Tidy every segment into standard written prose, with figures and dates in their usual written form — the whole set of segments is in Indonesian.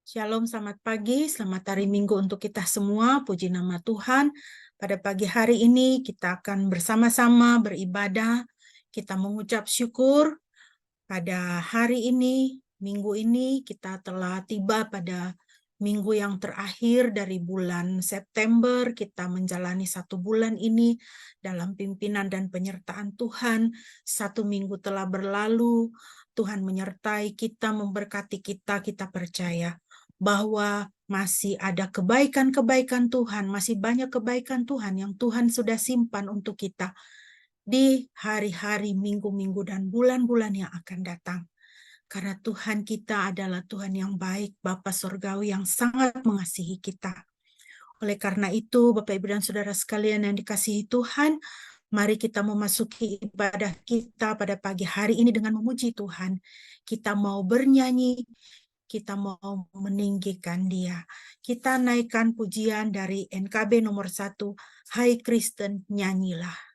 Shalom, selamat pagi, selamat hari Minggu untuk kita semua. Puji nama Tuhan. Pada pagi hari ini kita akan bersama-sama beribadah. Kita mengucap syukur pada hari ini, minggu ini kita telah tiba pada minggu yang terakhir dari bulan September. Kita menjalani satu bulan ini dalam pimpinan dan penyertaan Tuhan. Satu minggu telah berlalu, Tuhan menyertai kita, memberkati kita, kita percaya bahwa masih ada kebaikan-kebaikan Tuhan, masih banyak kebaikan Tuhan yang Tuhan sudah simpan untuk kita di hari-hari, minggu-minggu, dan bulan-bulan yang akan datang. Karena Tuhan kita adalah Tuhan yang baik, Bapa Surgawi yang sangat mengasihi kita. Oleh karena itu, Bapak, Ibu, dan Saudara sekalian yang dikasihi Tuhan, mari kita memasuki ibadah kita pada pagi hari ini dengan memuji Tuhan. Kita mau bernyanyi, kita mau meninggikan Dia. Kita naikkan pujian dari NKB nomor 1, Hai Kristen, nyanyilah.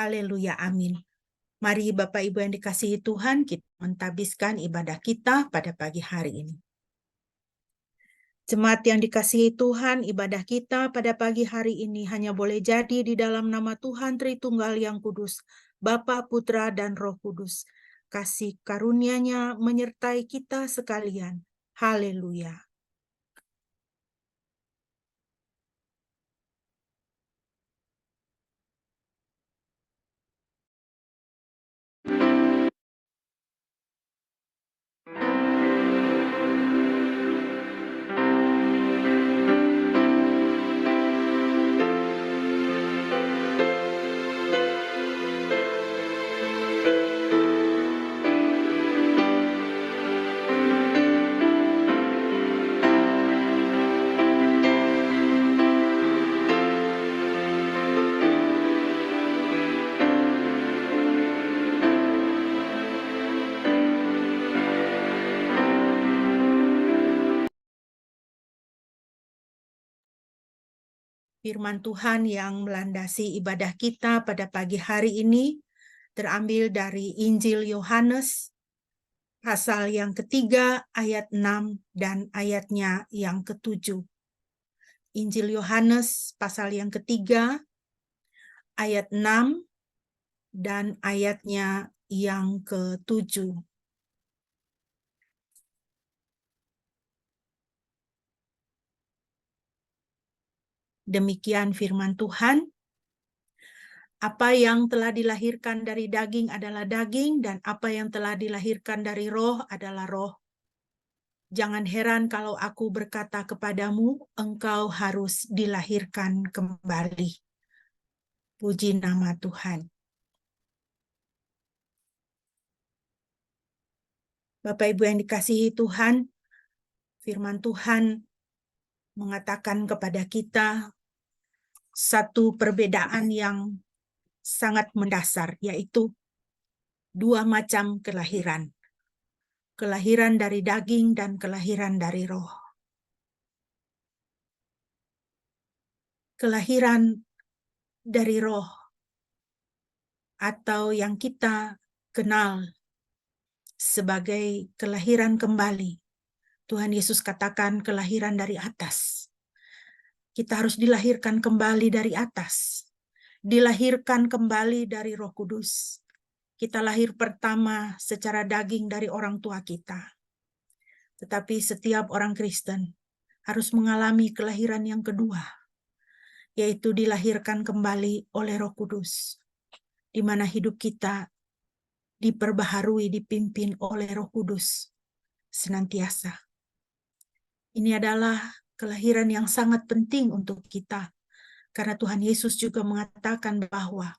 Haleluya, amin. Mari Bapak Ibu yang dikasihi Tuhan, kita mentabiskan ibadah kita pada pagi hari ini. Jemaat yang dikasihi Tuhan, ibadah kita pada pagi hari ini hanya boleh jadi di dalam nama Tuhan Tritunggal yang Kudus, Bapa, Putra, dan Roh Kudus. Kasih karunia-Nya menyertai kita sekalian. Haleluya. Firman Tuhan yang melandasi ibadah kita pada pagi hari ini terambil dari Injil Yohanes pasal yang ketiga ayat 6 dan ayatnya yang ke-7. Injil Yohanes pasal yang ketiga ayat 6 dan ayatnya yang ke-7. Demikian firman Tuhan. Apa yang telah dilahirkan dari daging adalah daging, dan apa yang telah dilahirkan dari roh adalah roh. Jangan heran kalau aku berkata kepadamu, engkau harus dilahirkan kembali. Puji nama Tuhan. Bapak Ibu yang dikasihi Tuhan, firman Tuhan mengatakan kepada kita satu perbedaan yang sangat mendasar, yaitu dua macam kelahiran. Kelahiran dari daging dan kelahiran dari roh. Kelahiran dari roh atau yang kita kenal sebagai kelahiran kembali. Tuhan Yesus katakan kelahiran dari atas. Kita harus dilahirkan kembali dari atas. Dilahirkan kembali dari Roh Kudus. Kita lahir pertama secara daging dari orang tua kita. Tetapi setiap orang Kristen harus mengalami kelahiran yang kedua, yaitu dilahirkan kembali oleh Roh Kudus, di mana hidup kita diperbaharui, dipimpin oleh Roh Kudus senantiasa. Ini adalah kelahiran yang sangat penting untuk kita, karena Tuhan Yesus juga mengatakan bahwa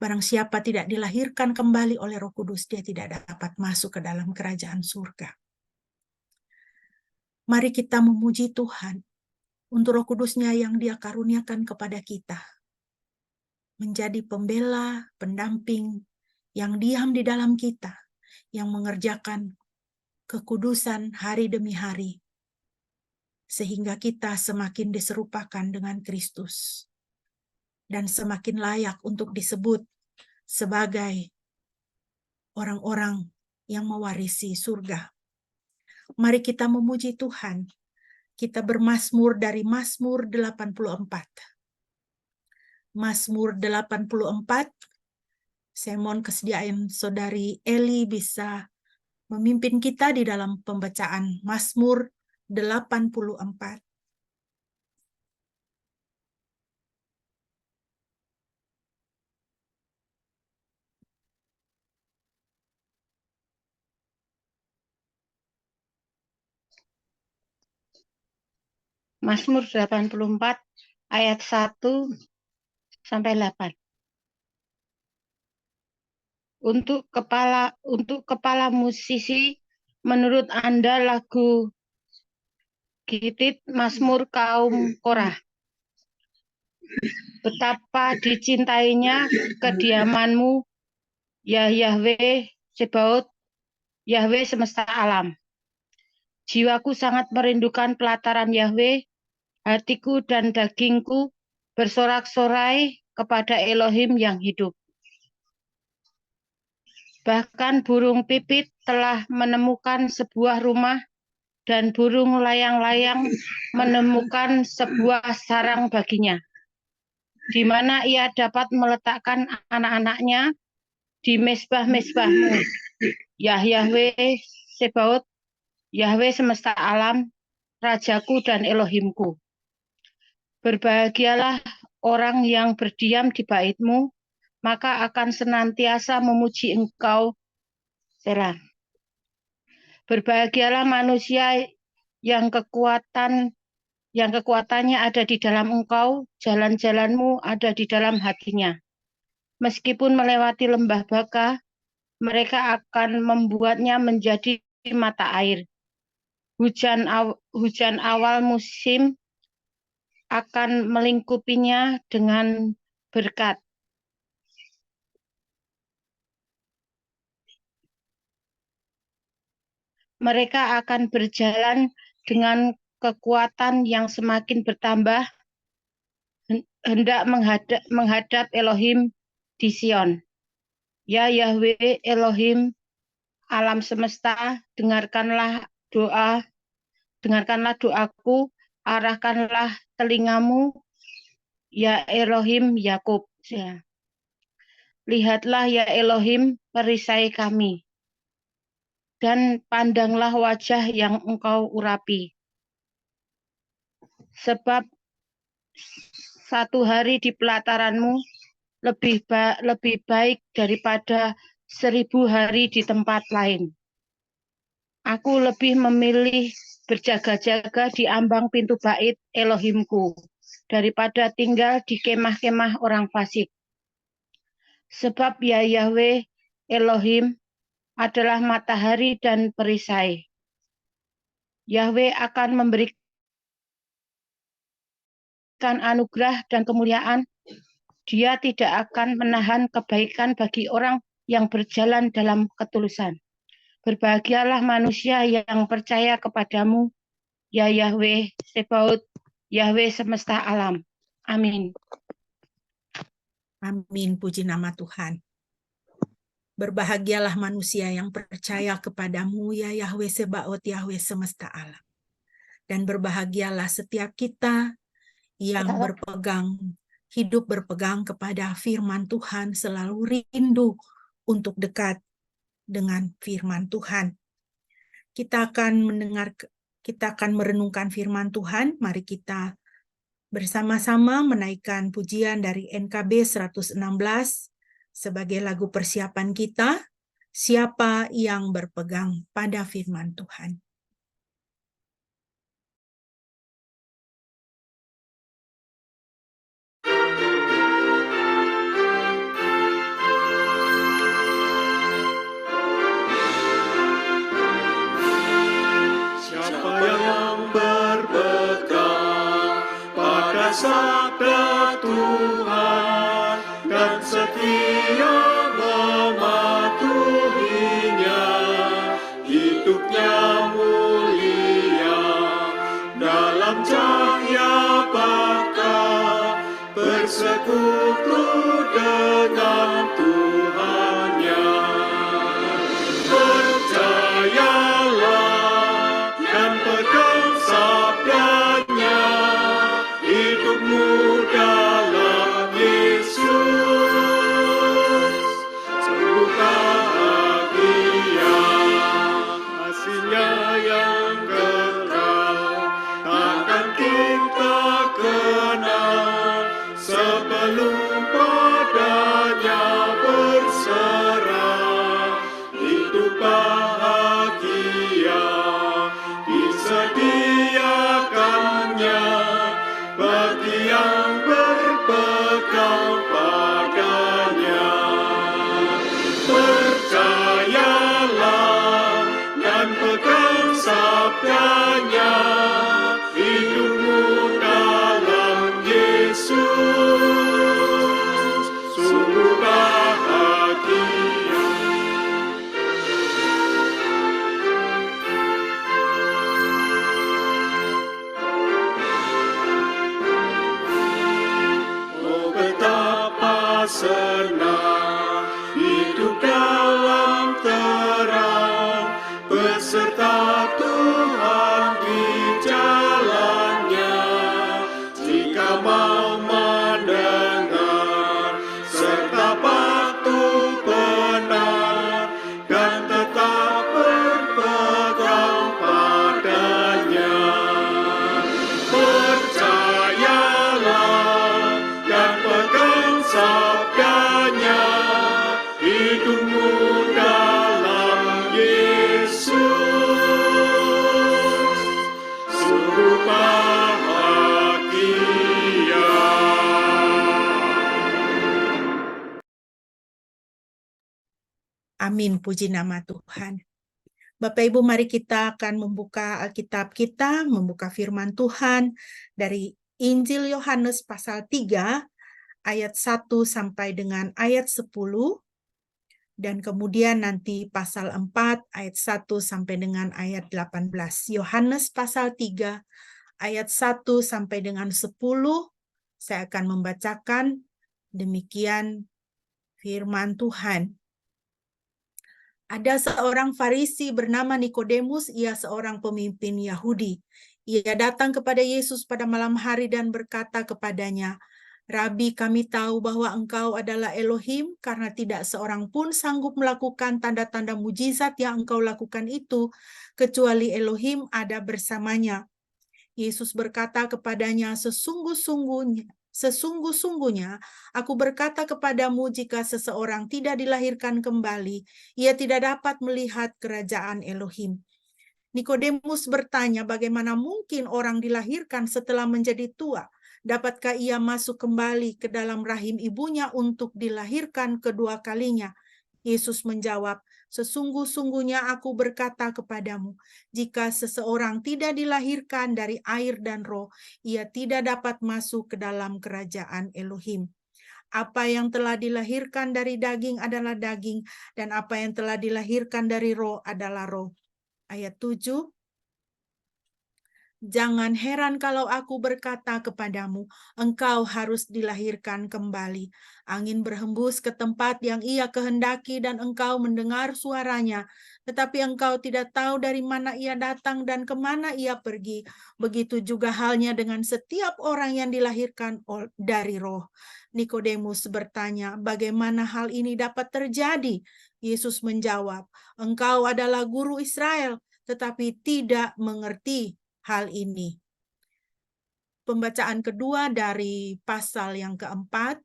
barang siapa tidak dilahirkan kembali oleh Roh Kudus, dia tidak dapat masuk ke dalam kerajaan surga. Mari kita memuji Tuhan untuk Roh Kudus-Nya yang Dia karuniakan kepada kita, menjadi pembela, pendamping yang diam di dalam kita, yang mengerjakan kekudusan hari demi hari, sehingga kita semakin diserupakan dengan Kristus dan semakin layak untuk disebut sebagai orang-orang yang mewarisi surga. Mari kita memuji Tuhan. Kita bermazmur dari Mazmur 84. Mazmur 84, saya mohon kesediaan Saudari Eli bisa memimpin kita di dalam pembacaan Mazmur 84. Mazmur 84 ayat 1 sampai 8. Untuk kepala musisi, menurut Anda lagu Gitit Mazmur kaum Korah. Betapa dicintainya kediamanmu, ya Yahweh Sebaot, Yahweh semesta alam. Jiwaku sangat merindukan pelataran Yahweh, hatiku dan dagingku bersorak-sorai kepada Elohim yang hidup. Bahkan burung pipit telah menemukan sebuah rumah, dan burung layang-layang menemukan sebuah sarang baginya, di mana ia dapat meletakkan anak-anaknya di mezbah-mezbahmu. Ya Yahweh Sebaot, Yahweh semesta alam, Rajaku dan Elohimku. Berbahagialah orang yang berdiam di baitmu, maka akan senantiasa memuji engkau. Selah. Berbahagialah manusia yang kekuatannya ada di dalam engkau, jalan-jalanmu ada di dalam hatinya. Meskipun melewati lembah baka, mereka akan membuatnya menjadi mata air. Hujan awal musim akan melingkupinya dengan berkat. Mereka akan berjalan dengan kekuatan yang semakin bertambah, hendak menghadap Elohim di Sion. Ya Yahweh Elohim alam semesta, dengarkanlah doaku, arahkanlah telingamu, ya Elohim Yakub. Ya. Lihatlah ya Elohim perisai kami, dan pandanglah wajah yang engkau urapi. Sebab satu hari di pelataranmu lebih baik daripada 1000 hari di tempat lain. Aku lebih memilih berjaga-jaga di ambang pintu bait Elohimku daripada tinggal di kemah-kemah orang fasik. Sebab ya Yahweh Elohim adalah matahari dan perisai. Yahweh akan memberikan anugerah dan kemuliaan. Dia tidak akan menahan kebaikan bagi orang yang berjalan dalam ketulusan. Berbahagialah manusia yang percaya kepadamu, ya Yahweh Sebaot, Yahweh semesta alam. Amin. Amin, puji nama Tuhan. Berbahagialah manusia yang percaya kepadamu, ya Yahweh Sebaot, Yahweh semesta alam. Dan berbahagialah setiap kita yang hidup berpegang kepada firman Tuhan, selalu rindu untuk dekat dengan firman Tuhan. Kita akan merenungkan firman Tuhan. Mari kita bersama-sama menaikkan pujian dari NKB 116 sebagai lagu persiapan kita, siapa yang berpegang pada firman Tuhan. Siapa yang berpegang pada sabda Tuhan dan setia mematuhinya, hidupnya mulia dalam cahaya bakat, bersekutu dengan Tuhannya. Percayalah dan pegang sabdanya, hidupmu dalam Yesus sungguh bahagia. Kasih-Nya yang kekal takkan kita kenal sebelum padanya berserah. Hidup bahagia disediakannya bagi yang berpegang padanya. Percayalah dan pegang sabdanya, hidupmu dalam Yesus sungguh bahagia. Oh, betapa senang hidup dalam terang, beserta Tuhan di jalannya. Jika mau mendengar serta patuh benar dan tetap berpegang padanya. Percayalah dan pegang sabdanya, hidupmu dalam Yesus sungguh bahagia. Amin, puji nama Tuhan. Bapak Ibu, mari kita akan membuka Alkitab kita, membuka firman Tuhan dari Injil Yohanes pasal 3 ayat 1 sampai dengan ayat 10 dan kemudian nanti pasal 4 ayat 1 sampai dengan ayat 18. Yohanes pasal 3 ayat 1 sampai dengan 10. Saya akan membacakan demikian firman Tuhan. Ada seorang Farisi bernama Nikodemus, ia seorang pemimpin Yahudi. Ia datang kepada Yesus pada malam hari dan berkata kepadanya, Rabi, kami tahu bahwa engkau adalah Elohim, karena tidak seorang pun sanggup melakukan tanda-tanda mujizat yang engkau lakukan itu, kecuali Elohim ada bersamanya. Yesus berkata kepadanya, Sesungguh-sungguhnya, aku berkata kepadamu, jika seseorang tidak dilahirkan kembali, ia tidak dapat melihat kerajaan Elohim. Nikodemus bertanya, bagaimana mungkin orang dilahirkan setelah menjadi tua? Dapatkah ia masuk kembali ke dalam rahim ibunya untuk dilahirkan kedua kalinya? Yesus menjawab, sesungguh-sungguhnya aku berkata kepadamu, jika seseorang tidak dilahirkan dari air dan roh, ia tidak dapat masuk ke dalam kerajaan Elohim. Apa yang telah dilahirkan dari daging adalah daging, dan apa yang telah dilahirkan dari roh adalah roh. Ayat 7. Jangan heran kalau aku berkata kepadamu, engkau harus dilahirkan kembali. Angin berhembus ke tempat yang ia kehendaki dan engkau mendengar suaranya, tetapi engkau tidak tahu dari mana ia datang dan kemana ia pergi. Begitu juga halnya dengan setiap orang yang dilahirkan dari roh. Nikodemus bertanya, bagaimana hal ini dapat terjadi? Yesus menjawab, engkau adalah guru Israel, tetapi tidak mengerti hal ini. Pembacaan kedua dari pasal yang keempat.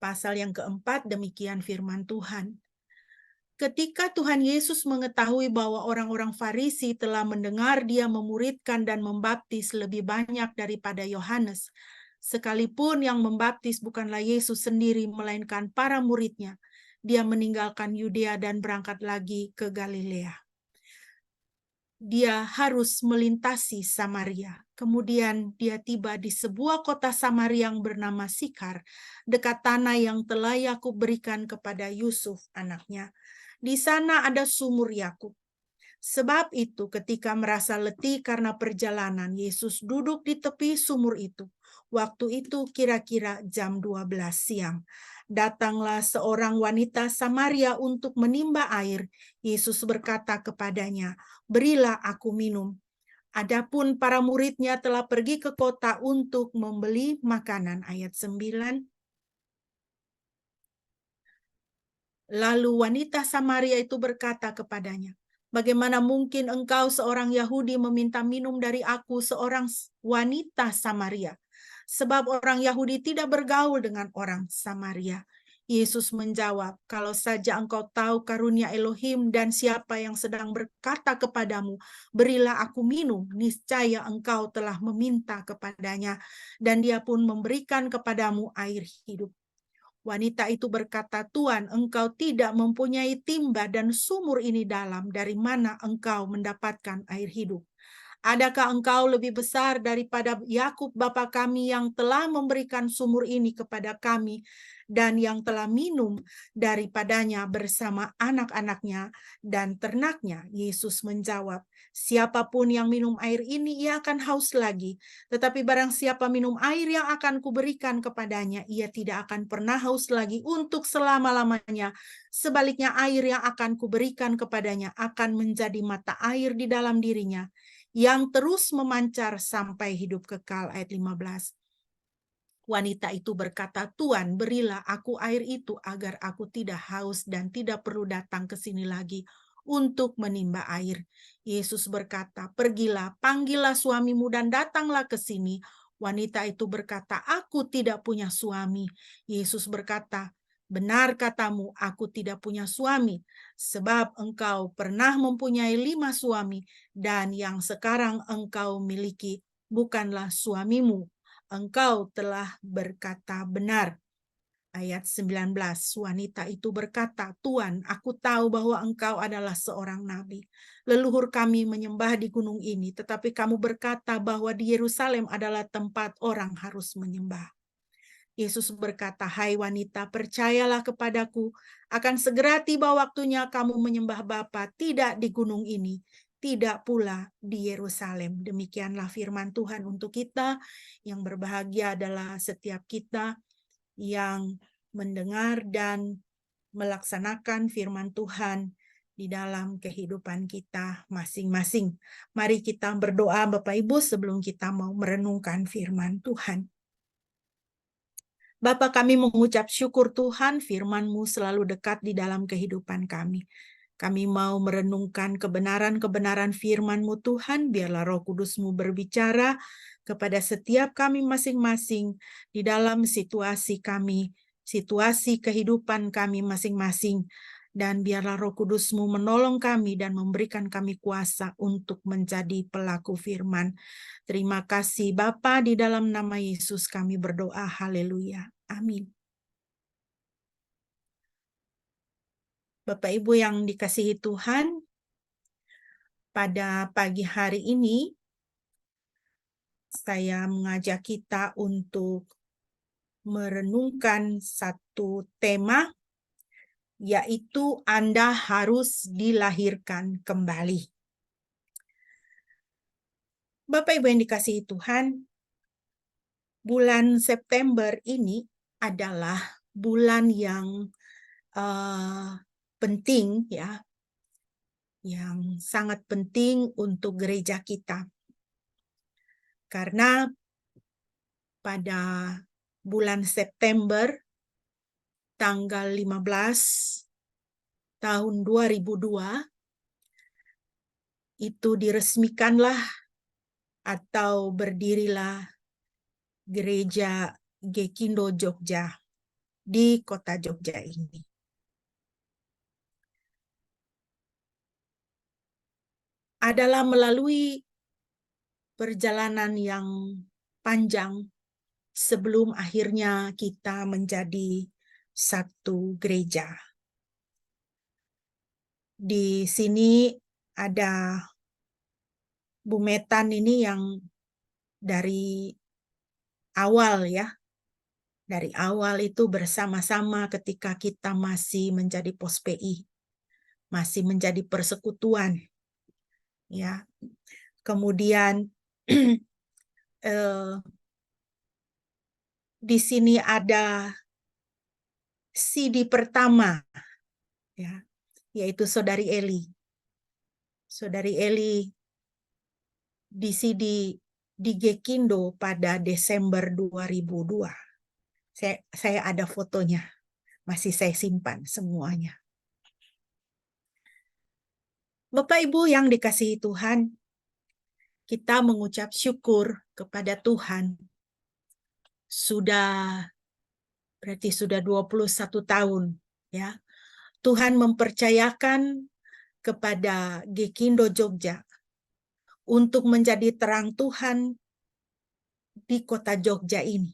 Pasal yang keempat, demikian firman Tuhan. Ketika Tuhan Yesus mengetahui bahwa orang-orang Farisi telah mendengar dia memuridkan dan membaptis lebih banyak daripada Yohanes, sekalipun yang membaptis bukanlah Yesus sendiri, melainkan para muridnya, dia meninggalkan Yudea dan berangkat lagi ke Galilea. Dia harus melintasi Samaria. Kemudian dia tiba di sebuah kota Samaria yang bernama Sikar, dekat tanah yang telah Yakub berikan kepada Yusuf anaknya. Di sana ada sumur Yakub. Sebab itu ketika merasa letih karena perjalanan, Yesus duduk di tepi sumur itu. Waktu itu kira-kira jam 12 siang. Datanglah seorang wanita Samaria untuk menimba air. Yesus berkata kepadanya, berilah aku minum. Adapun para muridnya telah pergi ke kota untuk membeli makanan. Ayat 9. Lalu wanita Samaria itu berkata kepadanya, bagaimana mungkin engkau seorang Yahudi meminta minum dari aku seorang wanita Samaria? Sebab orang Yahudi tidak bergaul dengan orang Samaria. Yesus menjawab, kalau saja engkau tahu karunia Elohim dan siapa yang sedang berkata kepadamu, berilah aku minum, niscaya engkau telah meminta kepadanya, dan dia pun memberikan kepadamu air hidup. Wanita itu berkata, Tuan, engkau tidak mempunyai timba dan sumur ini dalam, dari mana engkau mendapatkan air hidup? Adakah engkau lebih besar daripada Yakub bapa kami yang telah memberikan sumur ini kepada kami dan yang telah minum daripadanya bersama anak-anaknya dan ternaknya? Yesus menjawab, siapapun yang minum air ini ia akan haus lagi, tetapi barang siapa minum air yang akan kuberikan kepadanya, ia tidak akan pernah haus lagi untuk selama-lamanya. Sebaliknya air yang akan kuberikan kepadanya akan menjadi mata air di dalam dirinya, yang terus memancar sampai hidup kekal. Ayat 15. Wanita itu berkata, Tuan, berilah aku air itu agar aku tidak haus dan tidak perlu datang ke sini lagi untuk menimba air. Yesus berkata, pergilah, panggillah suamimu dan datanglah ke sini. Wanita itu berkata, aku tidak punya suami. Yesus berkata, benar katamu, aku tidak punya suami, sebab engkau pernah mempunyai 5 suami, dan yang sekarang engkau miliki bukanlah suamimu. Engkau telah berkata benar. Ayat 19, wanita itu berkata, Tuan, aku tahu bahwa engkau adalah seorang nabi. Leluhur kami menyembah di gunung ini, tetapi kamu berkata bahwa di Yerusalem adalah tempat orang harus menyembah. Yesus berkata, hai wanita, percayalah kepadaku, akan segera tiba waktunya kamu menyembah Bapa, tidak di gunung ini, tidak pula di Yerusalem. Demikianlah firman Tuhan untuk kita. Yang berbahagia adalah setiap kita yang mendengar dan melaksanakan firman Tuhan di dalam kehidupan kita masing-masing. Mari kita berdoa Bapak Ibu sebelum kita mau merenungkan firman Tuhan. Bapa, kami mengucap syukur Tuhan, firman-Mu selalu dekat di dalam kehidupan kami. Kami mau merenungkan kebenaran-kebenaran firman-Mu Tuhan, biarlah Roh Kudus-Mu berbicara kepada setiap kami masing-masing di dalam situasi kami, situasi kehidupan kami masing-masing. Dan biarlah Roh Kudus-Mu menolong kami dan memberikan kami kuasa untuk menjadi pelaku firman. Terima kasih Bapa, di dalam nama Yesus kami berdoa. Haleluya. Amin. Bapak Ibu yang dikasihi Tuhan, pada pagi hari ini saya mengajak kita untuk merenungkan satu tema, yaitu Anda harus dilahirkan kembali. Bapak Ibu yang dikasihi Tuhan, bulan September ini adalah bulan yang penting, ya, yang sangat penting untuk gereja kita. Karena pada bulan September tanggal 15 tahun 2002 itu diresmikanlah atau berdirilah gereja Gekindo Jogja di kota Jogja ini. Adalah melalui perjalanan yang panjang sebelum akhirnya kita menjadi satu gereja. Di sini ada Bu Metan ini yang dari awal, ya. Dari awal itu bersama-sama ketika kita masih menjadi pos PI, masih menjadi persekutuan, ya. Kemudian di sini ada CD pertama, ya, yaitu Saudari Eli. Saudari Eli di CD di Gekindo pada Desember 2002. Saya ada fotonya, masih saya simpan semuanya. Bapak Ibu yang dikasihi Tuhan, kita mengucap syukur kepada Tuhan. Berarti sudah 21 tahun, ya. Tuhan mempercayakan kepada Gekindo Jogja untuk menjadi terang Tuhan di kota Jogja ini.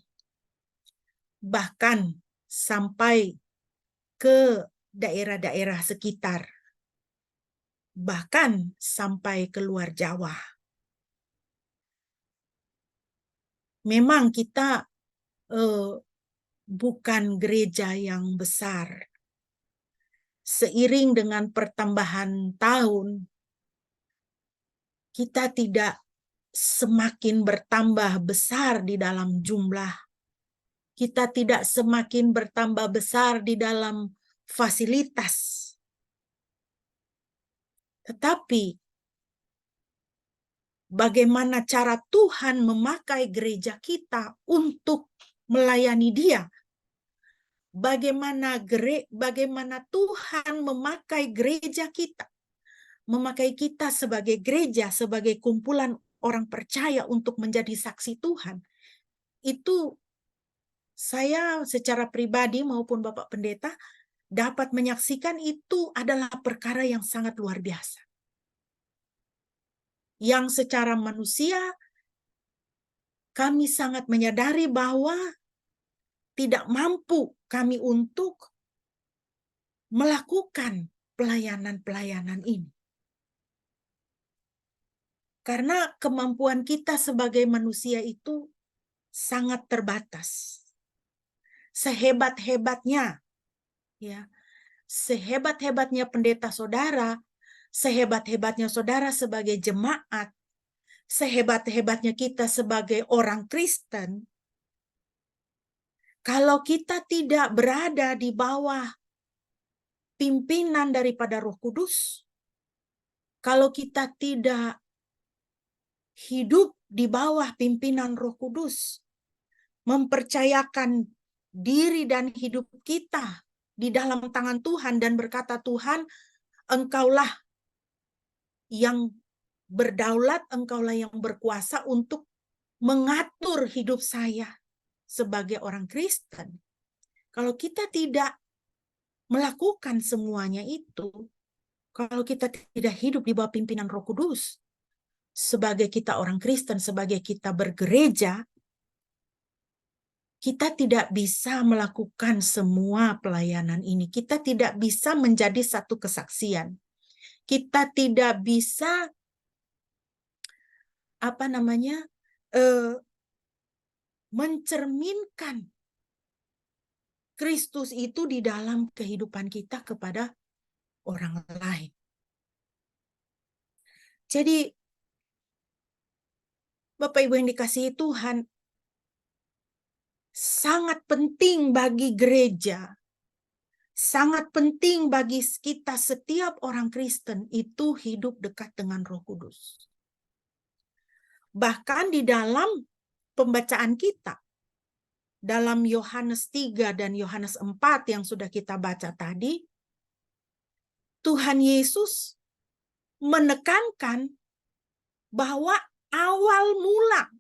Bahkan sampai ke daerah-daerah sekitar. Bahkan sampai ke luar Jawa. Memang kita bukan gereja yang besar. Seiring dengan pertambahan tahun, kita tidak semakin bertambah besar di dalam jumlah. Kita tidak semakin bertambah besar di dalam fasilitas. Tetapi bagaimana cara Tuhan memakai gereja kita untuk melayani Dia? Bagaimana Tuhan memakai gereja kita? Memakai kita sebagai gereja, sebagai kumpulan orang percaya untuk menjadi saksi Tuhan. Itu saya secara pribadi maupun Bapak Pendeta dapat menyaksikan itu adalah perkara yang sangat luar biasa. Yang secara manusia kami sangat menyadari bahwa tidak mampu kami untuk melakukan pelayanan-pelayanan ini. Karena kemampuan kita sebagai manusia itu sangat terbatas. Sehebat-hebatnya, ya, sehebat-hebatnya pendeta saudara, sehebat-hebatnya saudara sebagai jemaat, sehebat-hebatnya kita sebagai orang Kristen, kalau kita tidak berada di bawah pimpinan daripada Roh Kudus, kalau kita tidak hidup di bawah pimpinan Roh Kudus, mempercayakan diri dan hidup kita di dalam tangan Tuhan dan berkata, Tuhan, Engkaulah yang berdaulat, Engkaulah yang berkuasa untuk mengatur hidup saya sebagai orang Kristen. Kalau kita tidak melakukan semuanya itu kalau kita tidak hidup di bawah pimpinan Roh Kudus. Sebagai kita orang Kristen, sebagai kita bergereja, kita tidak bisa melakukan semua pelayanan ini. Kita tidak bisa menjadi satu kesaksian. Kita tidak bisa mencerminkan Kristus itu di dalam kehidupan kita kepada orang lain. Jadi, Bapak Ibu yang dikasihi Tuhan, sangat penting bagi gereja, sangat penting bagi kita setiap orang Kristen itu hidup dekat dengan Roh Kudus. Bahkan di dalam pembacaan kita, dalam Yohanes 3 dan Yohanes 4 yang sudah kita baca tadi, Tuhan Yesus menekankan bahwa awal mula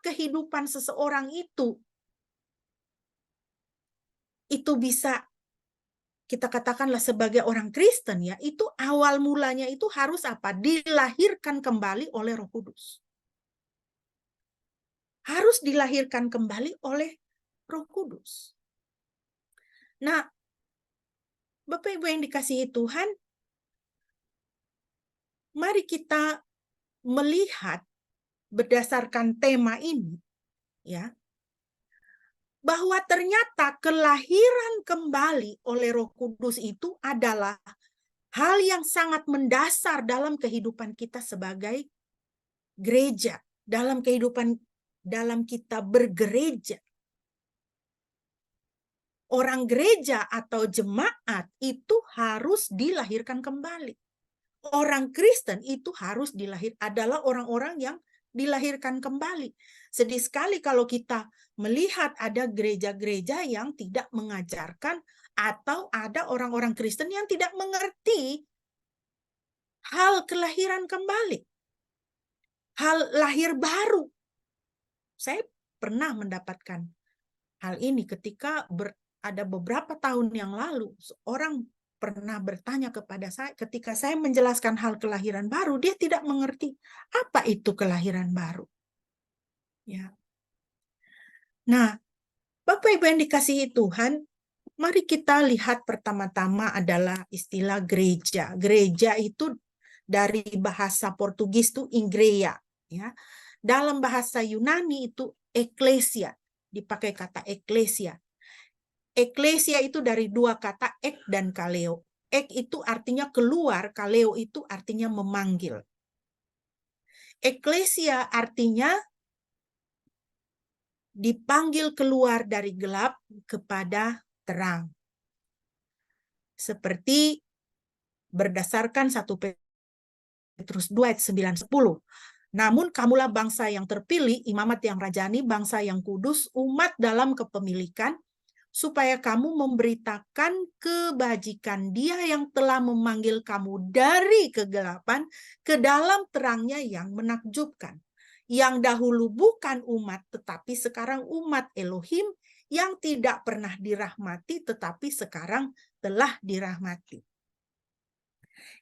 kehidupan seseorang itu bisa kita katakanlah sebagai orang Kristen ya, itu awal mulanya itu harus apa? Dilahirkan kembali oleh Roh Kudus. Harus dilahirkan kembali oleh Roh Kudus. Nah, Bapak Ibu yang dikasihi Tuhan, mari kita melihat berdasarkan tema ini ya, bahwa ternyata kelahiran kembali oleh Roh Kudus itu adalah hal yang sangat mendasar dalam kehidupan kita sebagai gereja, dalam kita bergereja. Orang gereja atau jemaat itu harus dilahirkan kembali. Orang Kristen itu harus adalah orang-orang yang dilahirkan kembali. Sedih sekali kalau kita melihat ada gereja-gereja yang tidak mengajarkan atau ada orang-orang Kristen yang tidak mengerti hal kelahiran kembali. Hal lahir baru. Saya pernah mendapatkan hal ini ketika ada beberapa tahun yang lalu, seorang pernah bertanya kepada saya ketika saya menjelaskan hal kelahiran baru, dia tidak mengerti apa itu kelahiran baru. Ya. Nah, Bapak Ibu yang dikasihi Tuhan, mari kita lihat pertama-tama adalah istilah gereja. Gereja itu dari bahasa Portugis itu igreja, ya. Dalam bahasa Yunani itu eklesia, dipakai kata eklesia. Eklesia itu dari dua kata ek dan kaleo. Ek itu artinya keluar, kaleo itu artinya memanggil. Eklesia artinya dipanggil keluar dari gelap kepada terang. Seperti berdasarkan 1 Petrus 2 ayat 9-10. Namun kamulah bangsa yang terpilih, imamat yang rajani, bangsa yang kudus, umat dalam kepemilikan, supaya kamu memberitakan kebajikan Dia yang telah memanggil kamu dari kegelapan ke dalam terangnya yang menakjubkan. Yang dahulu bukan umat, tetapi sekarang umat Elohim, yang tidak pernah dirahmati, tetapi sekarang telah dirahmati.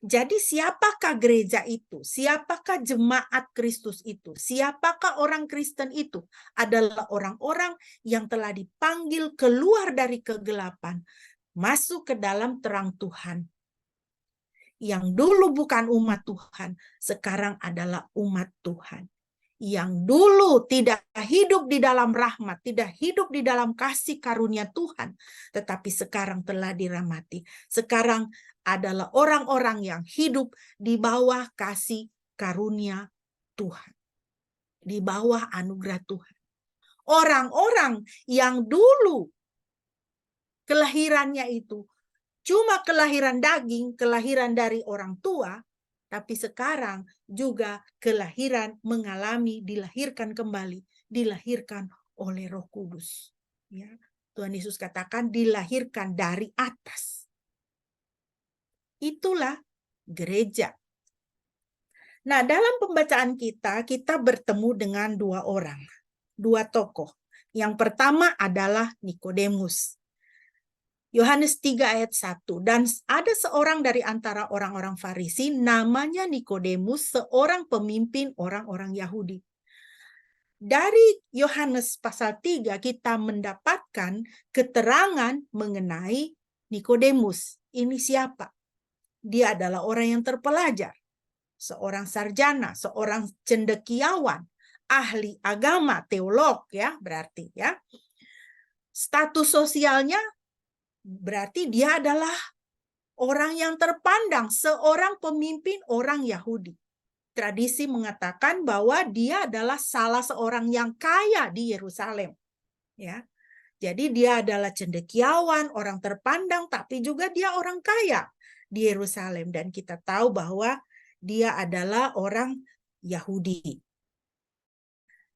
Jadi siapakah gereja itu? Siapakah jemaat Kristus itu? Siapakah orang Kristen itu? Adalah orang-orang yang telah dipanggil keluar dari kegelapan, masuk ke dalam terang Tuhan. Yang dulu bukan umat Tuhan, sekarang adalah umat Tuhan. Yang dulu tidak hidup di dalam rahmat, tidak hidup di dalam kasih karunia Tuhan, tetapi sekarang telah dirahmati. Sekarang adalah orang-orang yang hidup di bawah kasih karunia Tuhan, di bawah anugerah Tuhan. Orang-orang yang dulu kelahirannya itu cuma kelahiran daging, kelahiran dari orang tua, tapi sekarang juga kelahiran dilahirkan kembali, dilahirkan oleh Roh Kudus. Ya, Tuhan Yesus katakan dilahirkan dari atas. Itulah gereja. Nah, dalam pembacaan kita bertemu dengan dua orang, dua tokoh. Yang pertama adalah Nikodemus. Yohanes 3 ayat 1. Dan ada seorang dari antara orang-orang Farisi, namanya Nikodemus, seorang pemimpin orang-orang Yahudi. Dari Yohanes pasal 3 kita mendapatkan keterangan mengenai Nikodemus. Ini siapa? Dia adalah orang yang terpelajar, seorang sarjana, seorang cendekiawan, ahli agama, teolog ya, berarti ya. Status sosialnya berarti dia adalah orang yang terpandang, seorang pemimpin orang Yahudi. Tradisi mengatakan bahwa dia adalah salah seorang yang kaya di Yerusalem. Ya. Jadi dia adalah cendekiawan, orang terpandang, tapi juga dia orang kaya di Yerusalem. Dan kita tahu bahwa dia adalah orang Yahudi.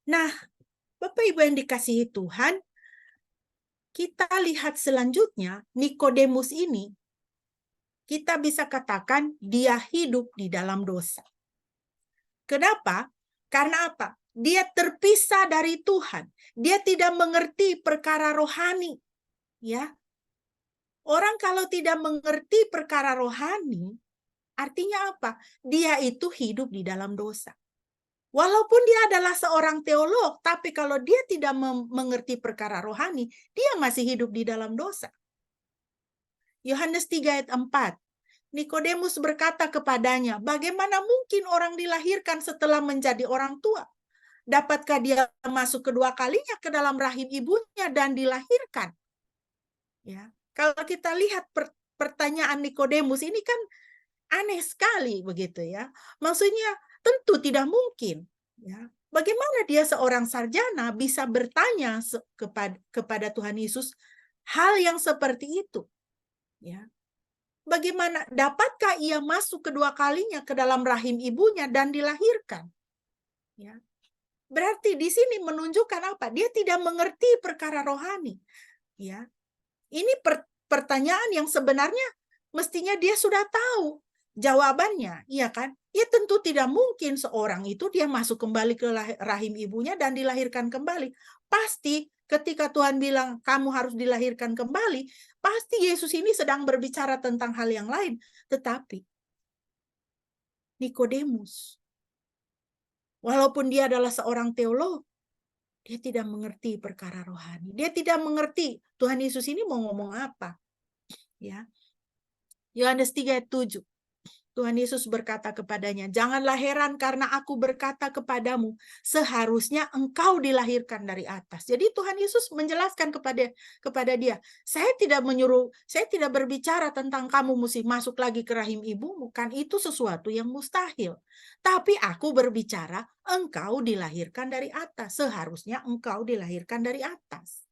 Nah, Bapak Ibu yang dikasihi Tuhan, kita lihat selanjutnya, Nikodemus ini, kita bisa katakan dia hidup di dalam dosa. Kenapa? Karena apa? Dia terpisah dari Tuhan. Dia tidak mengerti perkara rohani. Ya. Orang kalau tidak mengerti perkara rohani, artinya apa? Dia itu hidup di dalam dosa. Walaupun dia adalah seorang teolog, tapi kalau dia tidak mengerti perkara rohani, dia masih hidup di dalam dosa. Yohanes 3 ayat 4. Nikodemus berkata kepadanya, bagaimana mungkin orang dilahirkan setelah menjadi orang tua? Dapatkah dia masuk kedua kalinya ke dalam rahim ibunya dan dilahirkan? Ya, kalau kita lihat pertanyaan Nikodemus ini kan aneh sekali begitu ya. Maksudnya tentu tidak mungkin. Ya, bagaimana dia seorang sarjana bisa bertanya kepada Tuhan Yesus hal yang seperti itu? Ya. Bagaimana dapatkah ia masuk kedua kalinya ke dalam rahim ibunya dan dilahirkan? Ya. Berarti di sini menunjukkan apa? Dia tidak mengerti perkara rohani. Ya. Ini pertanyaan yang sebenarnya mestinya dia sudah tahu jawabannya, iya kan? Ya tentu tidak mungkin seorang itu dia masuk kembali ke rahim ibunya dan dilahirkan kembali. Pasti ketika Tuhan bilang kamu harus dilahirkan kembali, pasti Yesus ini sedang berbicara tentang hal yang lain. Tetapi Nikodemus, walaupun dia adalah seorang teolog, dia tidak mengerti perkara rohani. Dia tidak mengerti Tuhan Yesus ini mau ngomong apa. Ya. Yohanes 3 ayat 7. Tuhan Yesus berkata kepadanya, janganlah heran karena aku berkata kepadamu, seharusnya engkau dilahirkan dari atas. Jadi Tuhan Yesus menjelaskan kepada dia, saya tidak berbicara tentang kamu mesti masuk lagi ke rahim ibumu, kan itu sesuatu yang mustahil. Tapi aku berbicara, engkau dilahirkan dari atas, seharusnya engkau dilahirkan dari atas.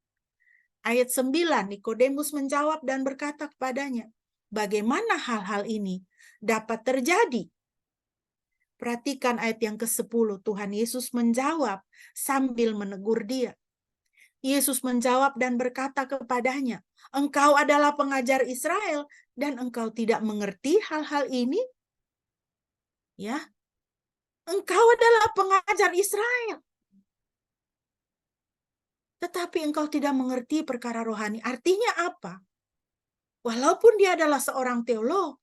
Ayat 9, Nikodemus menjawab dan berkata kepadanya, bagaimana hal-hal ini dapat terjadi? Perhatikan ayat yang ke-10, Tuhan Yesus menjawab sambil menegur dia. Yesus menjawab dan berkata kepadanya, engkau adalah pengajar Israel dan engkau tidak mengerti hal-hal ini? Ya, engkau adalah pengajar Israel, tetapi engkau tidak mengerti perkara rohani. Artinya apa? Walaupun dia adalah seorang teolog,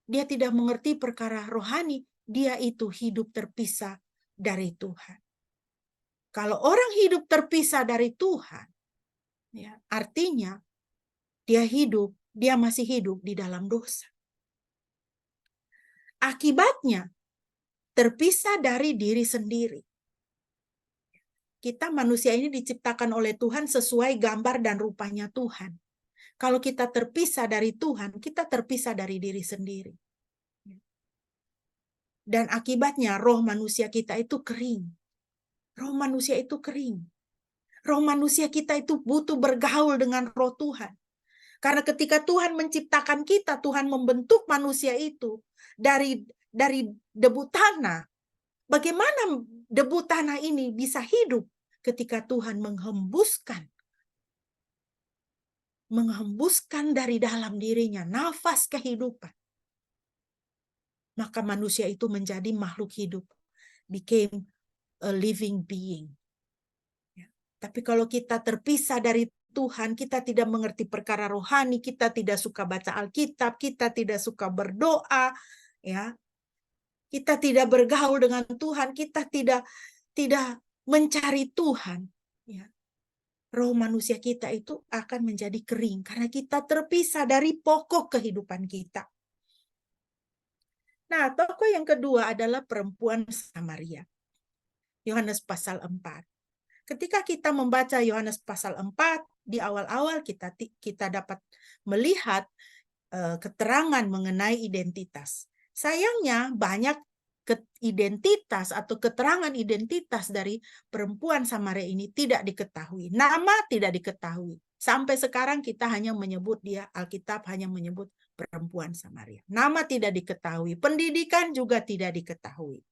dia tidak mengerti perkara rohani, dia itu hidup terpisah dari Tuhan. Kalau orang hidup terpisah dari Tuhan, ya, artinya dia masih hidup di dalam dosa. Akibatnya, terpisah dari diri sendiri. Kita manusia ini diciptakan oleh Tuhan sesuai gambar dan rupanya Tuhan. Kalau kita terpisah dari Tuhan, kita terpisah dari diri sendiri. Dan akibatnya roh manusia kita itu kering. Roh manusia itu kering. Roh manusia kita itu butuh bergaul dengan roh Tuhan. Karena ketika Tuhan menciptakan kita, Tuhan membentuk manusia itu dari debu tanah. Bagaimana debu tanah ini bisa hidup ketika Tuhan menghembuskan dari dalam dirinya nafas kehidupan. Maka manusia itu menjadi makhluk hidup, became a living being. Ya. Tapi kalau kita terpisah dari Tuhan, kita tidak mengerti perkara rohani, kita tidak suka baca Alkitab, kita tidak suka berdoa, ya. Kita tidak bergaul dengan Tuhan, kita tidak mencari Tuhan, ya. Roh manusia kita itu akan menjadi kering karena kita terpisah dari pokok kehidupan kita. Nah, tokoh yang kedua adalah perempuan Samaria. Yohanes pasal 4. Ketika kita membaca Yohanes pasal 4, di awal-awal kita dapat melihat keterangan mengenai identitas. Sayangnya banyak identitas atau keterangan identitas dari perempuan Samaria ini tidak diketahui. Nama tidak diketahui. Sampai sekarang kita hanya menyebut dia, Alkitab hanya menyebut perempuan Samaria. Nama tidak diketahui, pendidikan juga tidak diketahui.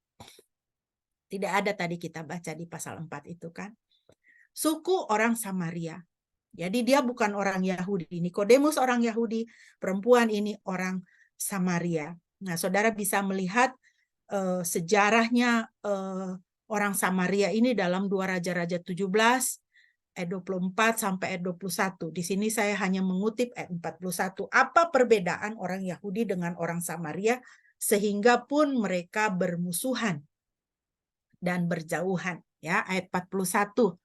Tidak ada tadi kita baca di pasal 4 itu kan. Suku orang Samaria. Jadi dia bukan orang Yahudi. Nikodemus orang Yahudi, perempuan ini orang Samaria. Nah, saudara bisa melihat sejarahnya orang Samaria ini dalam 2 Raja-Raja 17, ayat 24 sampai ayat 21. Di sini saya hanya mengutip ayat 41. Apa perbedaan orang Yahudi dengan orang Samaria sehingga pun mereka bermusuhan dan berjauhan, ya, ayat 41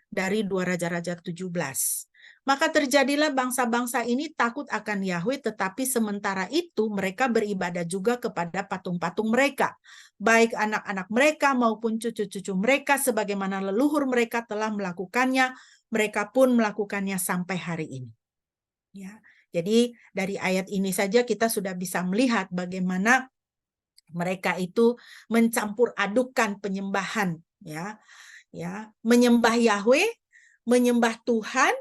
dari 2 Raja-Raja 17. Maka terjadilah bangsa-bangsa ini takut akan Yahweh, tetapi sementara itu mereka beribadah juga kepada patung-patung mereka, baik anak-anak mereka maupun cucu-cucu mereka, sebagaimana leluhur mereka telah melakukannya, mereka pun melakukannya sampai hari ini. Ya, jadi dari ayat ini saja kita sudah bisa melihat bagaimana mereka itu mencampur adukan penyembahan, ya, menyembah Yahweh, menyembah Tuhan,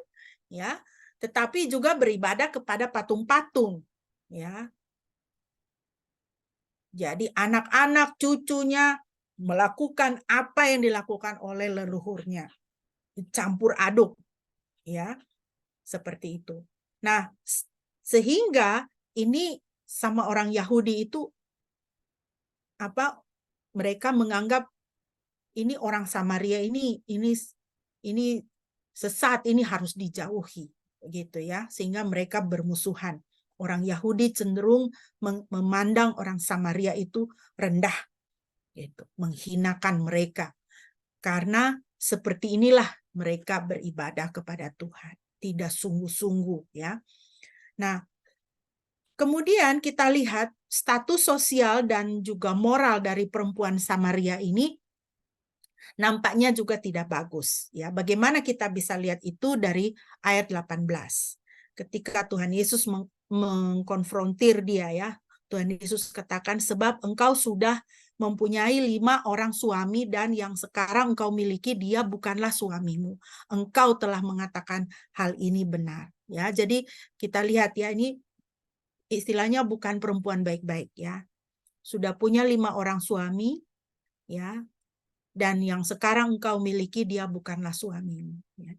ya, tetapi juga beribadah kepada patung-patung, ya. Jadi anak-anak cucunya melakukan apa yang dilakukan oleh leluhurnya, campur aduk, ya, seperti itu. Nah, sehingga ini sama orang Yahudi itu mereka menganggap ini orang Samaria ini sesat, ini harus dijauhi, gitu ya, sehingga mereka bermusuhan. Orang Yahudi cenderung memandang orang Samaria itu rendah, gitu, menghinakan mereka, karena seperti inilah mereka beribadah kepada Tuhan, tidak sungguh-sungguh, ya. Nah, kemudian kita lihat status sosial dan juga moral dari perempuan Samaria ini nampaknya juga tidak bagus, ya. Bagaimana kita bisa lihat itu dari ayat 18. Ketika Tuhan Yesus mengkonfrontir dia, ya. Tuhan Yesus katakan, sebab engkau sudah mempunyai 5 orang suami dan yang sekarang engkau miliki dia bukanlah suamimu. Engkau telah mengatakan hal ini benar, ya. Jadi kita lihat, ya, ini istilahnya bukan perempuan baik-baik, ya. Sudah punya 5 orang suami, ya. Dan yang sekarang engkau miliki dia bukanlah suamimu, ya.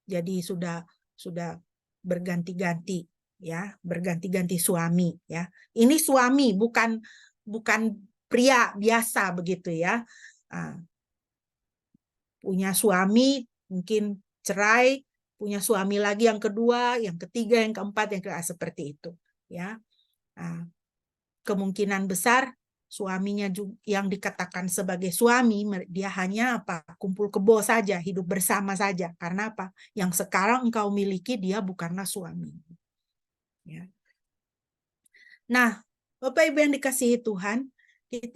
Jadi sudah berganti-ganti, ya, berganti-ganti suami, ya. Ini suami, bukan pria biasa begitu, ya. Punya suami, mungkin cerai, punya suami lagi yang kedua, yang ketiga, yang keempat, yang seperti itu, ya. Kemungkinan besar suaminya yang dikatakan sebagai suami, dia hanya kumpul kebo saja, hidup bersama saja. Karena apa? Yang sekarang engkau miliki dia bukanlah suami. Ya. Nah, Bapak Ibu yang dikasihi Tuhan, kita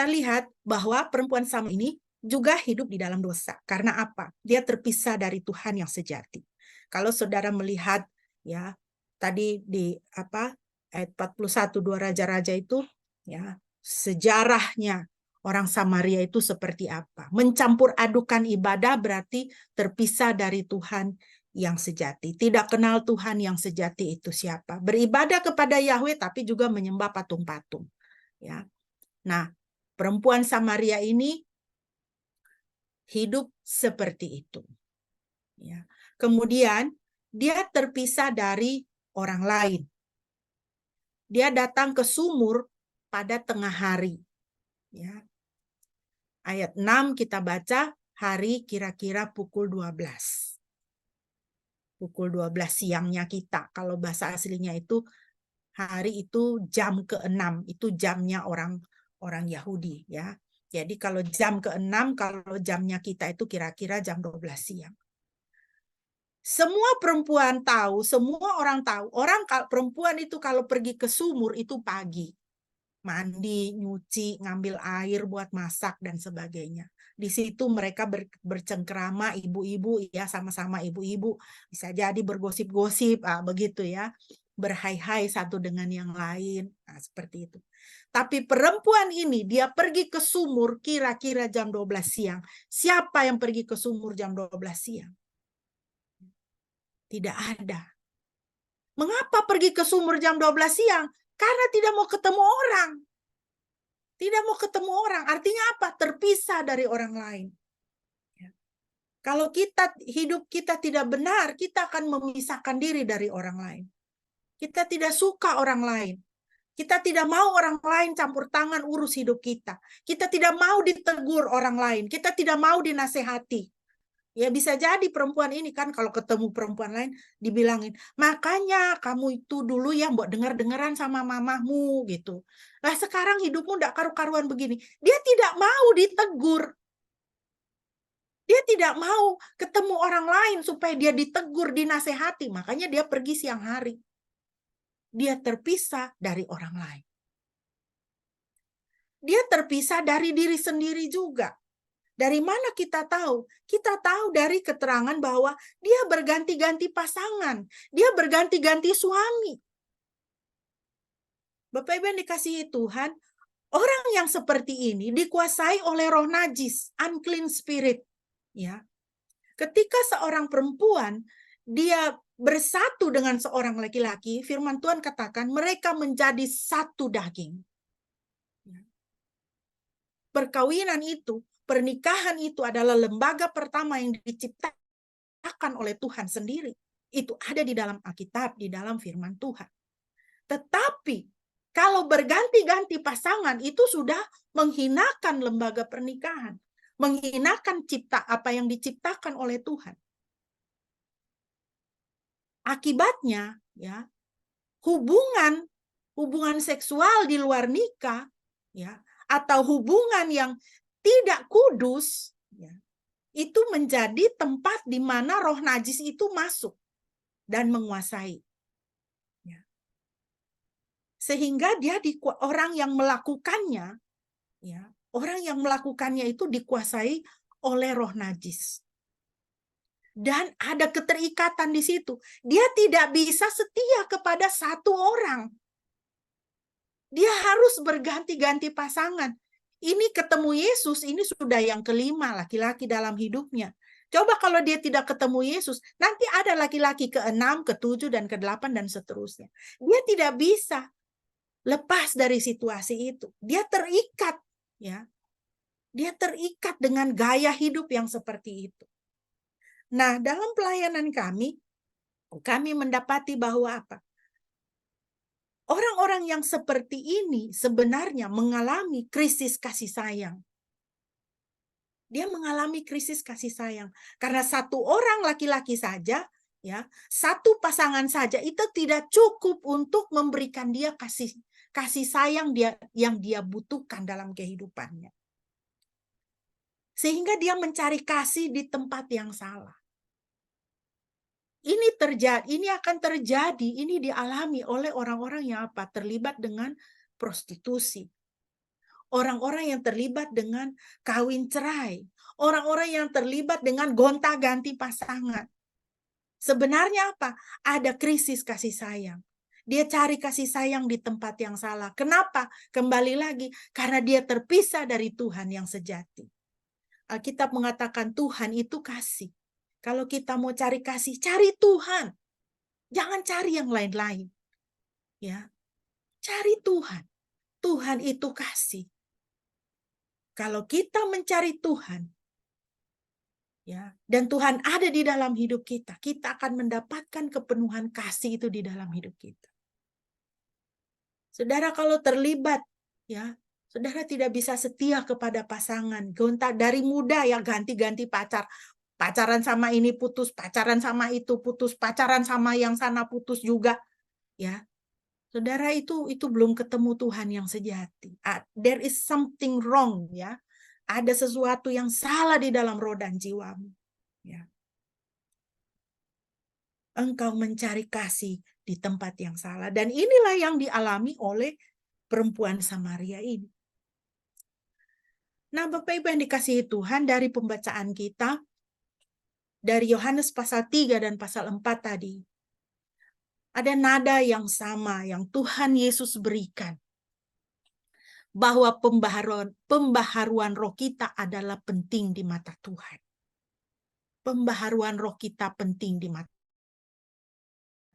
lihat bahwa perempuan Samaria ini juga hidup di dalam dosa. Karena apa? Dia terpisah dari Tuhan yang sejati. Kalau saudara melihat, ya, tadi di ayat 41 2 Raja-Raja itu, ya, sejarahnya orang Samaria itu seperti apa. Mencampur adukan ibadah berarti terpisah dari Tuhan yang sejati. Tidak kenal Tuhan yang sejati itu siapa. Beribadah kepada Yahweh tapi juga menyembah patung-patung, ya. Nah, perempuan Samaria ini hidup seperti itu, ya. Kemudian dia terpisah dari orang lain. Dia datang ke sumur pada tengah hari. Ya. Ayat 6 kita baca, hari kira-kira pukul 12. Pukul 12 siangnya kita. Kalau bahasa aslinya itu hari itu jam ke-6, itu jamnya orang Yahudi ya. Jadi kalau jam ke-6, kalau jamnya kita itu kira-kira jam 12 siang. Semua perempuan tahu, semua orang tahu, perempuan itu kalau pergi ke sumur itu pagi. Mandi, nyuci, ngambil air buat masak dan sebagainya. Di situ mereka bercengkrama, ibu-ibu ya, sama-sama ibu-ibu, bisa jadi bergosip-gosip, begitu ya, berhai-hai satu dengan yang lain, seperti itu. Tapi perempuan ini dia pergi ke sumur kira-kira jam 12 siang. Siapa yang pergi ke sumur jam 12 siang? Tidak ada. Mengapa pergi ke sumur jam 12 siang? Karena tidak mau ketemu orang. Tidak mau ketemu orang. Artinya apa? Terpisah dari orang lain. Kalau hidup kita tidak benar, kita akan memisahkan diri dari orang lain. Kita tidak suka orang lain. Kita tidak mau orang lain campur tangan urus hidup kita. Kita tidak mau ditegur orang lain. Kita tidak mau dinasehati. Ya bisa jadi perempuan ini kan kalau ketemu perempuan lain dibilangin, makanya kamu itu dulu ya mbok dengar-dengaran sama mamahmu gitu. Nah sekarang hidupmu ndak karu-karuan begini. Dia tidak mau ditegur. Dia tidak mau ketemu orang lain supaya dia ditegur, dinasehati. Makanya dia pergi siang hari. Dia terpisah dari orang lain. Dia terpisah dari diri sendiri juga. Dari mana kita tahu? Kita tahu dari keterangan bahwa dia berganti-ganti pasangan. Dia berganti-ganti suami. Bapak Ibu yang dikasihi Tuhan, orang yang seperti ini dikuasai oleh roh najis, unclean spirit. Ya. Ketika seorang perempuan dia bersatu dengan seorang laki-laki, firman Tuhan katakan mereka menjadi satu daging. Perkawinan itu, pernikahan itu adalah lembaga pertama yang diciptakan oleh Tuhan sendiri. Itu ada di dalam Alkitab, di dalam firman Tuhan. Tetapi kalau berganti-ganti pasangan itu sudah menghinakan lembaga pernikahan, menghinakan apa yang diciptakan oleh Tuhan. Akibatnya ya, hubungan seksual di luar nikah ya, atau hubungan yang tidak kudus, ya, itu menjadi tempat di mana roh najis itu masuk dan menguasai. Ya. Sehingga orang yang melakukannya, ya, orang yang melakukannya itu dikuasai oleh roh najis. Dan ada keterikatan di situ. Dia tidak bisa setia kepada satu orang. Dia harus berganti-ganti pasangan. Ini ketemu Yesus, ini sudah yang kelima laki-laki dalam hidupnya. Coba kalau dia tidak ketemu Yesus, nanti ada laki-laki ke-6, ke-7, dan ke-8, dan seterusnya. Dia tidak bisa lepas dari situasi itu. Dia terikat. Ya. Dia terikat dengan gaya hidup yang seperti itu. Nah, dalam pelayanan kami mendapati bahwa apa? Orang-orang yang seperti ini sebenarnya mengalami krisis kasih sayang. Dia mengalami krisis kasih sayang. Karena satu orang laki-laki saja, ya, satu pasangan saja itu tidak cukup untuk memberikan dia kasih sayang yang dia butuhkan dalam kehidupannya. Sehingga dia mencari kasih di tempat yang salah. Ini akan terjadi, ini dialami oleh orang-orang yang apa? Terlibat dengan prostitusi. Orang-orang yang terlibat dengan kawin cerai. Orang-orang yang terlibat dengan gonta-ganti pasangan. Sebenarnya apa? Ada krisis kasih sayang. Dia cari kasih sayang di tempat yang salah. Kenapa? Kembali lagi, karena dia terpisah dari Tuhan yang sejati. Alkitab mengatakan Tuhan itu kasih. Kalau kita mau cari kasih, cari Tuhan. Jangan cari yang lain-lain. Ya. Cari Tuhan. Tuhan itu kasih. Kalau kita mencari Tuhan, ya, dan Tuhan ada di dalam hidup kita, kita akan mendapatkan kepenuhan kasih itu di dalam hidup kita. Saudara kalau terlibat, ya, Saudara tidak bisa setia kepada pasangan. Gonta dari muda ya ganti-ganti pacar. Pacaran sama ini putus, pacaran sama itu putus, pacaran sama yang sana putus juga. Ya, saudara itu belum ketemu Tuhan yang sejati. There is something wrong ya. Ada sesuatu yang salah di dalam roh dan jiwamu. Ya. Engkau mencari kasih di tempat yang salah. Dan inilah yang dialami oleh perempuan Samaria ini. Nah, Bapak Ibu yang dikasihi Tuhan, dari pembacaan kita, dari Yohanes pasal 3 dan pasal 4 tadi, ada nada yang sama yang Tuhan Yesus berikan. Bahwa pembaharuan roh kita adalah penting di mata Tuhan. Pembaharuan roh kita penting di mata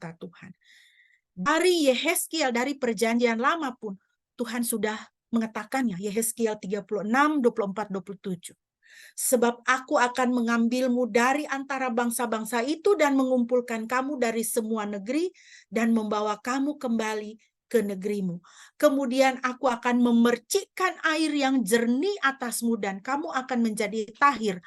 Tuhan. Dari Yehezkiel, dari perjanjian lama pun, Tuhan sudah mengatakannya, Yehezkiel 36, 24, 27. Sebab aku akan mengambilmu dari antara bangsa-bangsa itu dan mengumpulkan kamu dari semua negeri dan membawa kamu kembali ke negerimu. Kemudian aku akan memercikkan air yang jernih atasmu dan kamu akan menjadi tahir.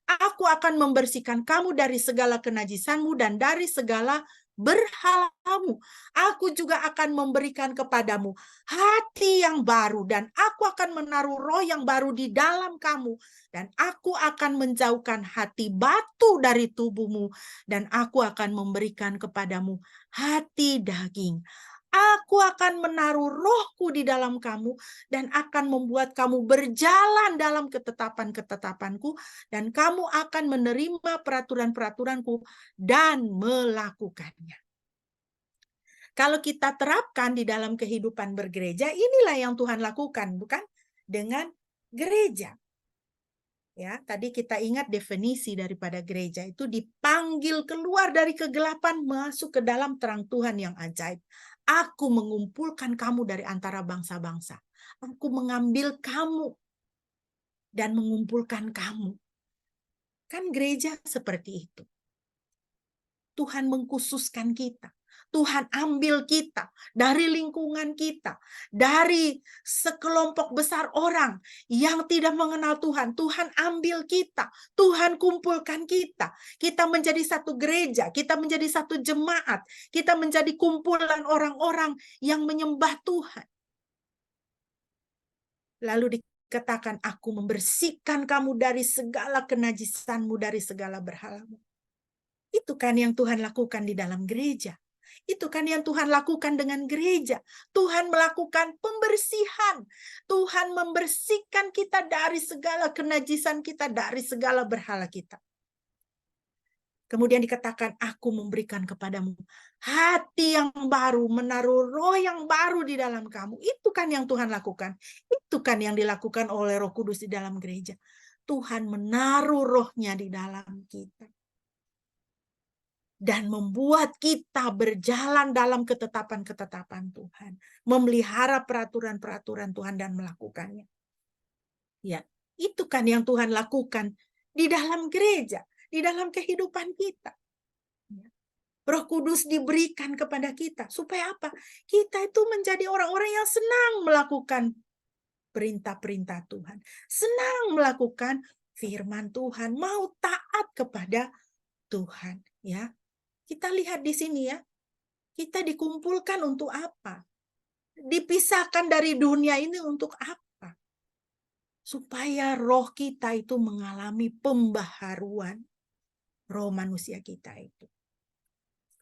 Aku akan membersihkan kamu dari segala kenajisanmu dan dari segala berhalamu. Aku juga akan memberikan kepadamu hati yang baru dan aku akan menaruh roh yang baru di dalam kamu dan aku akan menjauhkan hati batu dari tubuhmu dan aku akan memberikan kepadamu hati daging. Aku akan menaruh rohku di dalam kamu dan akan membuat kamu berjalan dalam ketetapan-ketetapanku dan kamu akan menerima peraturan-peraturanku dan melakukannya. Kalau kita terapkan di dalam kehidupan bergereja, inilah yang Tuhan lakukan, bukan? Dengan gereja. Ya, tadi kita ingat definisi daripada gereja itu dipanggil keluar dari kegelapan masuk ke dalam terang Tuhan yang ajaib. Aku mengumpulkan kamu dari antara bangsa-bangsa. Aku mengambil kamu dan mengumpulkan kamu. Kan gereja seperti itu. Tuhan mengkhususkan kita. Tuhan ambil kita dari lingkungan kita, dari sekelompok besar orang yang tidak mengenal Tuhan. Tuhan ambil kita, Tuhan kumpulkan kita. Kita menjadi satu gereja, kita menjadi satu jemaat, kita menjadi kumpulan orang-orang yang menyembah Tuhan. Lalu dikatakan, aku membersihkan kamu dari segala kenajisanmu, dari segala berhalamu. Itu kan yang Tuhan lakukan di dalam gereja. Itu kan yang Tuhan lakukan dengan gereja. Tuhan melakukan pembersihan. Tuhan membersihkan kita dari segala kenajisan kita, dari segala berhala kita. Kemudian dikatakan, aku memberikan kepadamu hati yang baru, menaruh roh yang baru di dalam kamu. Itu kan yang Tuhan lakukan. Itu kan yang dilakukan oleh Roh Kudus di dalam gereja. Tuhan menaruh rohnya di dalam kita. Dan membuat kita berjalan dalam ketetapan-ketetapan Tuhan. Memelihara peraturan-peraturan Tuhan dan melakukannya. Ya, itu kan yang Tuhan lakukan di dalam gereja, di dalam kehidupan kita. Roh Kudus diberikan kepada kita. Supaya apa? Kita itu menjadi orang-orang yang senang melakukan perintah-perintah Tuhan. Senang melakukan firman Tuhan. Mau taat kepada Tuhan. Ya. Kita lihat di sini ya, kita dikumpulkan untuk apa? Dipisahkan dari dunia ini untuk apa? Supaya roh kita itu mengalami pembaharuan roh manusia kita itu.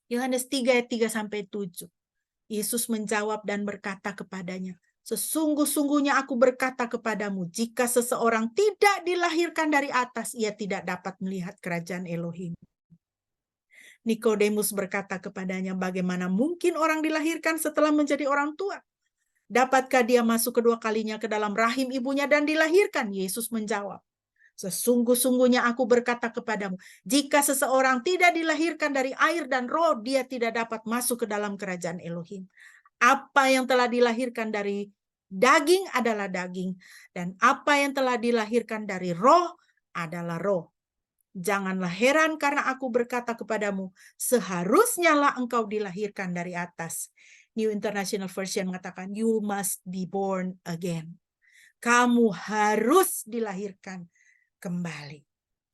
Yohanes 3 ayat 3-7. Yesus menjawab dan berkata kepadanya, sesungguh-sungguhnya aku berkata kepadamu, jika seseorang tidak dilahirkan dari atas, ia tidak dapat melihat kerajaan Elohim. Nikodemus berkata kepadanya, bagaimana mungkin orang dilahirkan setelah menjadi orang tua? Dapatkah dia masuk kedua kalinya ke dalam rahim ibunya dan dilahirkan? Yesus menjawab, sesungguh-sungguhnya aku berkata kepadamu, jika seseorang tidak dilahirkan dari air dan roh, dia tidak dapat masuk ke dalam kerajaan Elohim. Apa yang telah dilahirkan dari daging adalah daging, dan apa yang telah dilahirkan dari roh adalah roh. Janganlah heran karena aku berkata kepadamu, seharusnya lah engkau dilahirkan dari atas. New International Version mengatakan, you must be born again. Kamu harus dilahirkan kembali.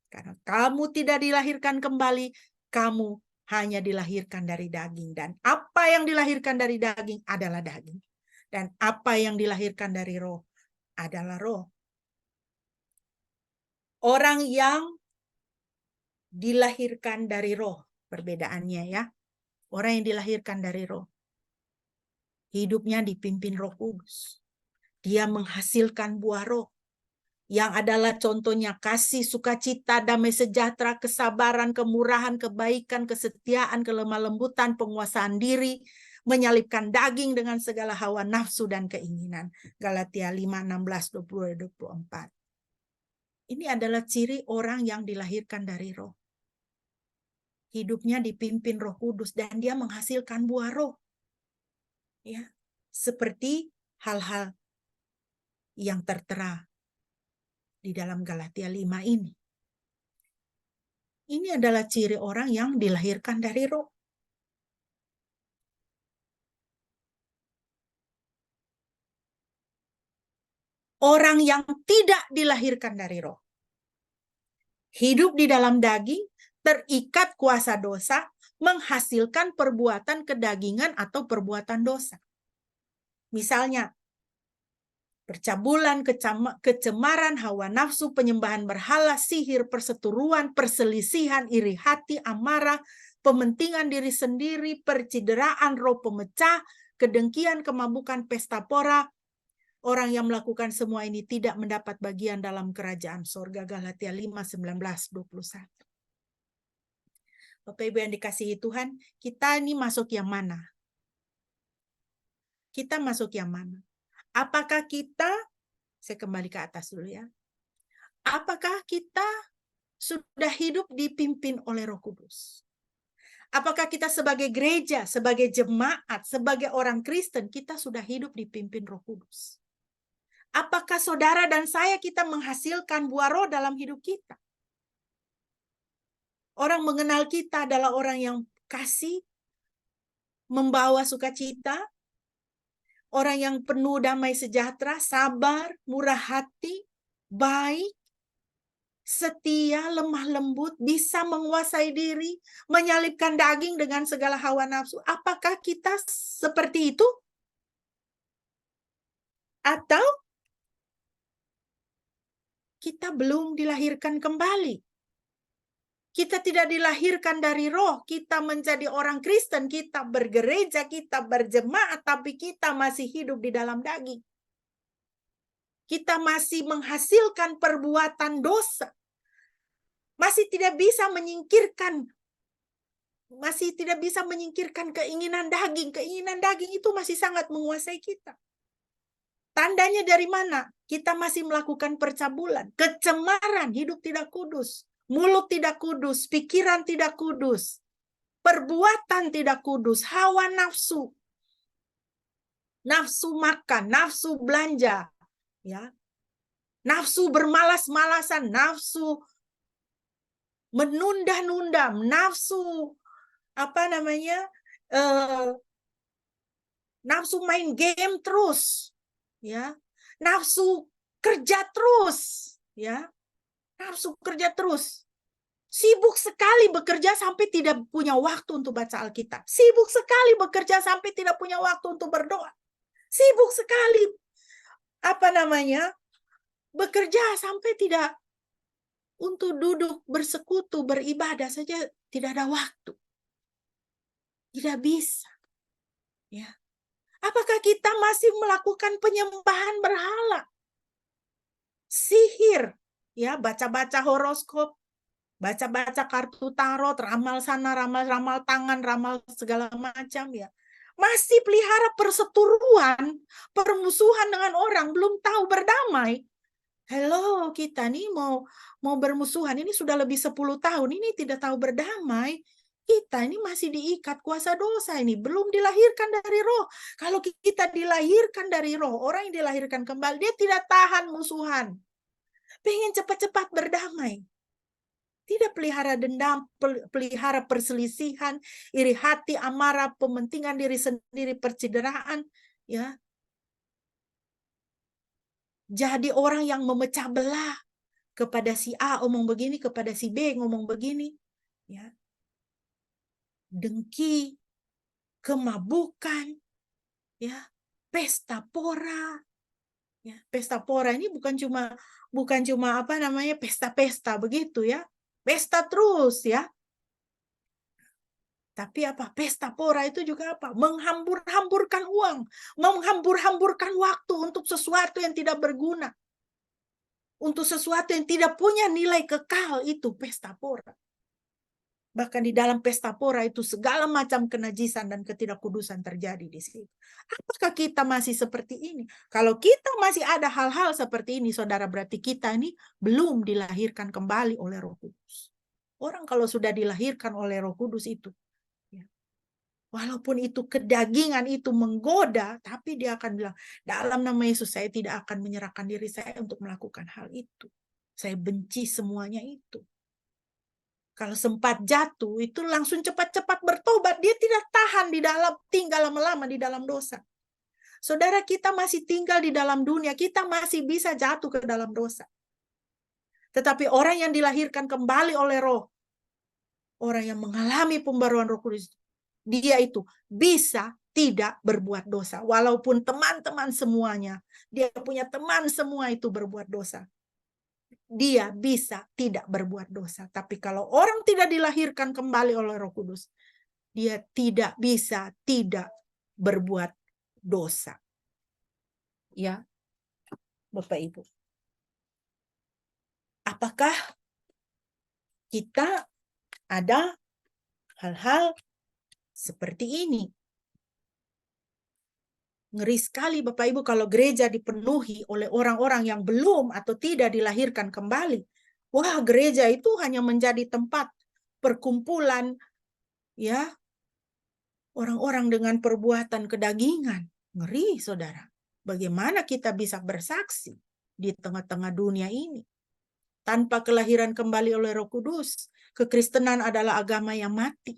Karena kamu tidak dilahirkan kembali, kamu hanya dilahirkan dari daging. Dan apa yang dilahirkan dari daging adalah daging. Dan apa yang dilahirkan dari roh adalah roh. Orang yang dilahirkan dari roh, perbedaannya ya. Orang yang dilahirkan dari roh, hidupnya dipimpin Roh Kudus. Dia menghasilkan buah roh, yang adalah contohnya kasih, sukacita, damai sejahtera, kesabaran, kemurahan, kebaikan, kesetiaan, kelemah lembutan, penguasaan diri, menyalipkan daging dengan segala hawa nafsu dan keinginan. Galatia 5, 16, 20, 24. Ini adalah ciri orang yang dilahirkan dari roh. Hidupnya dipimpin Roh Kudus dan dia menghasilkan buah roh. Ya, seperti hal-hal yang tertera di dalam Galatia 5 ini. Ini adalah ciri orang yang dilahirkan dari roh. Orang yang tidak dilahirkan dari roh, hidup di dalam daging, terikat kuasa dosa, menghasilkan perbuatan kedagingan atau perbuatan dosa. Misalnya, percabulan, kecemaran, hawa nafsu, penyembahan berhala, sihir, perseteruan, perselisihan, iri hati, amarah, pementingan diri sendiri, percideraan, roh pemecah, kedengkian, kemabukan, pesta pora. Orang yang melakukan semua ini tidak mendapat bagian dalam kerajaan sorga. Galatia 5, 19, 21. Bapak Ibu yang dikasihi Tuhan, kita ini masuk yang mana? Kita masuk yang mana? Apakah kita, saya kembali ke atas dulu ya. Apakah kita sudah hidup dipimpin oleh Roh Kudus? Apakah kita sebagai gereja, sebagai jemaat, sebagai orang Kristen, kita sudah hidup dipimpin Roh Kudus? Apakah saudara dan saya kita menghasilkan buah roh dalam hidup kita? Orang mengenal kita adalah orang yang kasih, membawa sukacita, orang yang penuh damai sejahtera, sabar, murah hati, baik, setia, lemah lembut, bisa menguasai diri, menyalipkan daging dengan segala hawa nafsu. Apakah kita seperti itu? Atau kita belum dilahirkan kembali? Kita tidak dilahirkan dari roh, kita menjadi orang Kristen, kita bergereja, kita berjemaat, tapi kita masih hidup di dalam daging. Kita masih menghasilkan perbuatan dosa. Masih tidak bisa menyingkirkan keinginan daging. Keinginan daging itu masih sangat menguasai kita. Tandanya dari mana? Kita masih melakukan percabulan, kecemaran, hidup tidak kudus. Mulut tidak kudus, pikiran tidak kudus, perbuatan tidak kudus, hawa nafsu, nafsu makan, nafsu belanja, ya, nafsu bermalas-malasan, nafsu menunda-nunda, nafsu nafsu main game terus, ya, nafsu kerja terus, ya. Nafsu kerja terus. Sibuk sekali bekerja sampai tidak punya waktu untuk baca Alkitab. Sibuk sekali bekerja sampai tidak punya waktu untuk berdoa. Sibuk sekali bekerja sampai tidak untuk duduk bersekutu, beribadah saja tidak ada waktu. Tidak bisa. Ya. Apakah kita masih melakukan penyembahan berhala? Sihir, ya, baca-baca horoskop, baca-baca kartu tarot, ramal sana, ramal tangan, ramal segala macam, ya. Masih pelihara perseteruan, permusuhan dengan orang, belum tahu berdamai. Hello, kita nih mau bermusuhan, ini sudah lebih 10 tahun, ini tidak tahu berdamai. Kita ini masih diikat kuasa dosa ini, belum dilahirkan dari roh. Kalau kita dilahirkan dari roh, orang yang dilahirkan kembali, dia tidak tahan musuhan. Pengen cepat-cepat berdamai. Tidak pelihara dendam, pelihara perselisihan, iri hati, amarah, pementingan diri sendiri, percideraan, ya. jadi orang yang memecah belah. Kepada si A ngomong begini, kepada si B ngomong begini. Ya. Dengki, kemabukan, ya, pesta pora. Ya, pesta pora ini bukan cuma apa namanya pesta-pesta begitu ya. Pesta terus ya. Tapi apa? Pesta pora itu juga apa? Menghambur-hamburkan uang, menghambur-hamburkan waktu untuk sesuatu yang tidak berguna. Untuk sesuatu yang tidak punya nilai kekal, itu pesta pora. Bahkan di dalam pesta pora itu segala macam kenajisan dan ketidakkudusan terjadi di situ. Apakah kita masih seperti ini? Kalau kita masih ada hal-hal seperti ini, saudara, berarti kita ini belum dilahirkan kembali oleh Roh Kudus. Orang kalau sudah dilahirkan oleh Roh Kudus itu, ya, walaupun itu kedagingan itu menggoda, tapi dia akan bilang, dalam nama Yesus saya tidak akan menyerahkan diri saya untuk melakukan hal itu. Saya benci semuanya itu. Kalau sempat jatuh, itu langsung cepat-cepat bertobat. Dia tidak tahan tinggal lama-lama di dalam dosa. Saudara, kita masih tinggal di dalam dunia, kita masih bisa jatuh ke dalam dosa. Tetapi orang yang dilahirkan kembali oleh Roh, orang yang mengalami pembaruan Roh Kudus, dia itu bisa tidak berbuat dosa. Walaupun teman-teman semuanya, dia punya teman semua itu berbuat dosa. Dia bisa tidak berbuat dosa. Tapi kalau orang tidak dilahirkan kembali oleh Roh Kudus, dia tidak bisa tidak berbuat dosa. Ya, Bapak Ibu. Apakah kita ada hal-hal seperti ini? Ngeri sekali Bapak Ibu kalau gereja dipenuhi oleh orang-orang yang belum atau tidak dilahirkan kembali. Wah, gereja itu hanya menjadi tempat perkumpulan ya orang-orang dengan perbuatan kedagingan. Ngeri, saudara. Bagaimana kita bisa bersaksi di tengah-tengah dunia ini? Tanpa kelahiran kembali oleh Roh Kudus, kekristenan adalah agama yang mati.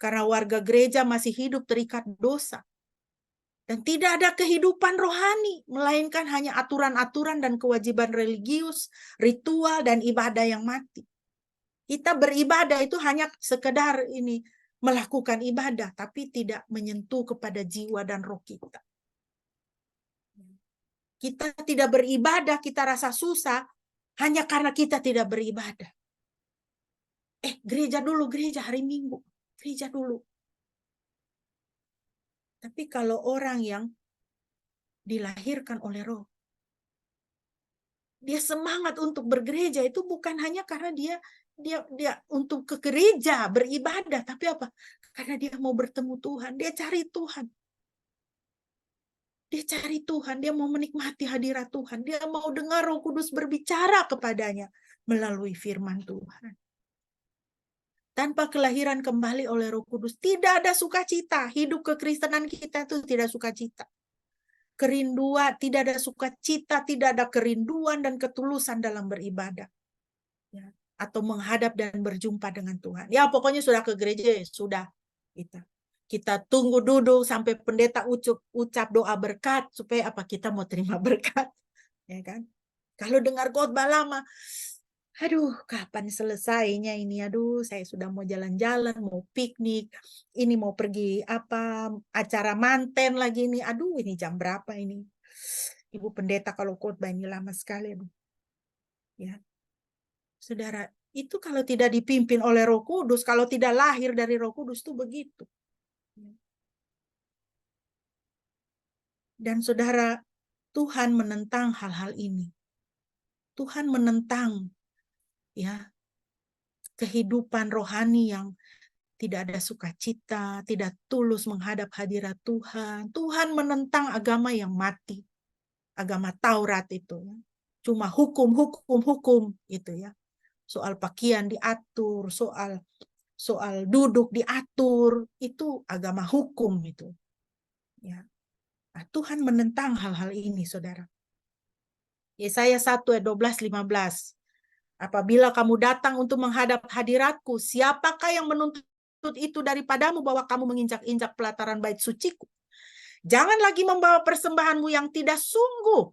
Karena warga gereja masih hidup terikat dosa. Dan tidak ada kehidupan rohani, melainkan hanya aturan-aturan dan kewajiban religius, ritual, dan ibadah yang mati. Kita beribadah itu hanya sekedar ini, melakukan ibadah, tapi tidak menyentuh kepada jiwa dan roh kita. Kita tidak beribadah, kita rasa susah, hanya karena kita tidak beribadah. Gereja dulu, gereja hari Minggu, gereja dulu. Tapi kalau orang yang dilahirkan oleh Roh, dia semangat untuk bergereja itu bukan hanya karena dia untuk ke gereja beribadah, tapi apa? Karena dia mau bertemu Tuhan, dia cari Tuhan. Dia cari Tuhan, dia mau menikmati hadirat Tuhan, dia mau dengar Roh Kudus berbicara kepadanya melalui firman Tuhan. Tanpa kelahiran kembali oleh Roh Kudus, tidak ada sukacita. Hidup kekristenan kita itu tidak sukacita. Kerinduan, tidak ada sukacita, tidak ada kerinduan dan ketulusan dalam beribadah. Ya. Atau menghadap dan berjumpa dengan Tuhan. Ya pokoknya sudah ke gereja, ya sudah. Kita tunggu duduk sampai pendeta ucap doa berkat, supaya apa? Kita mau terima berkat. Ya kan? Kalau dengar khotbah lama, aduh, kapan selesainya ini? Aduh, saya sudah mau jalan-jalan, mau piknik, ini mau pergi apa acara manten lagi nih. Aduh, ini jam berapa ini? Ibu pendeta kalau khotbah ini lama sekali, aduh. Ya, saudara, itu kalau tidak dipimpin oleh Roh Kudus, kalau tidak lahir dari Roh Kudus itu begitu. Dan saudara, Tuhan menentang hal-hal ini. Tuhan menentang ya kehidupan rohani yang tidak ada sukacita, tidak tulus menghadap hadirat Tuhan. Tuhan menentang agama yang mati, agama Taurat itu, ya. Cuma hukum itu ya. Soal pakaian diatur, soal duduk diatur, itu agama hukum itu. Ya. Nah, Tuhan menentang hal-hal ini, saudara. Yesaya 1 ayat 12-15. Apabila kamu datang untuk menghadap hadiratku, siapakah yang menuntut itu daripadamu bahwa kamu menginjak-injak pelataran bait suciku? Jangan lagi membawa persembahanmu yang tidak sungguh,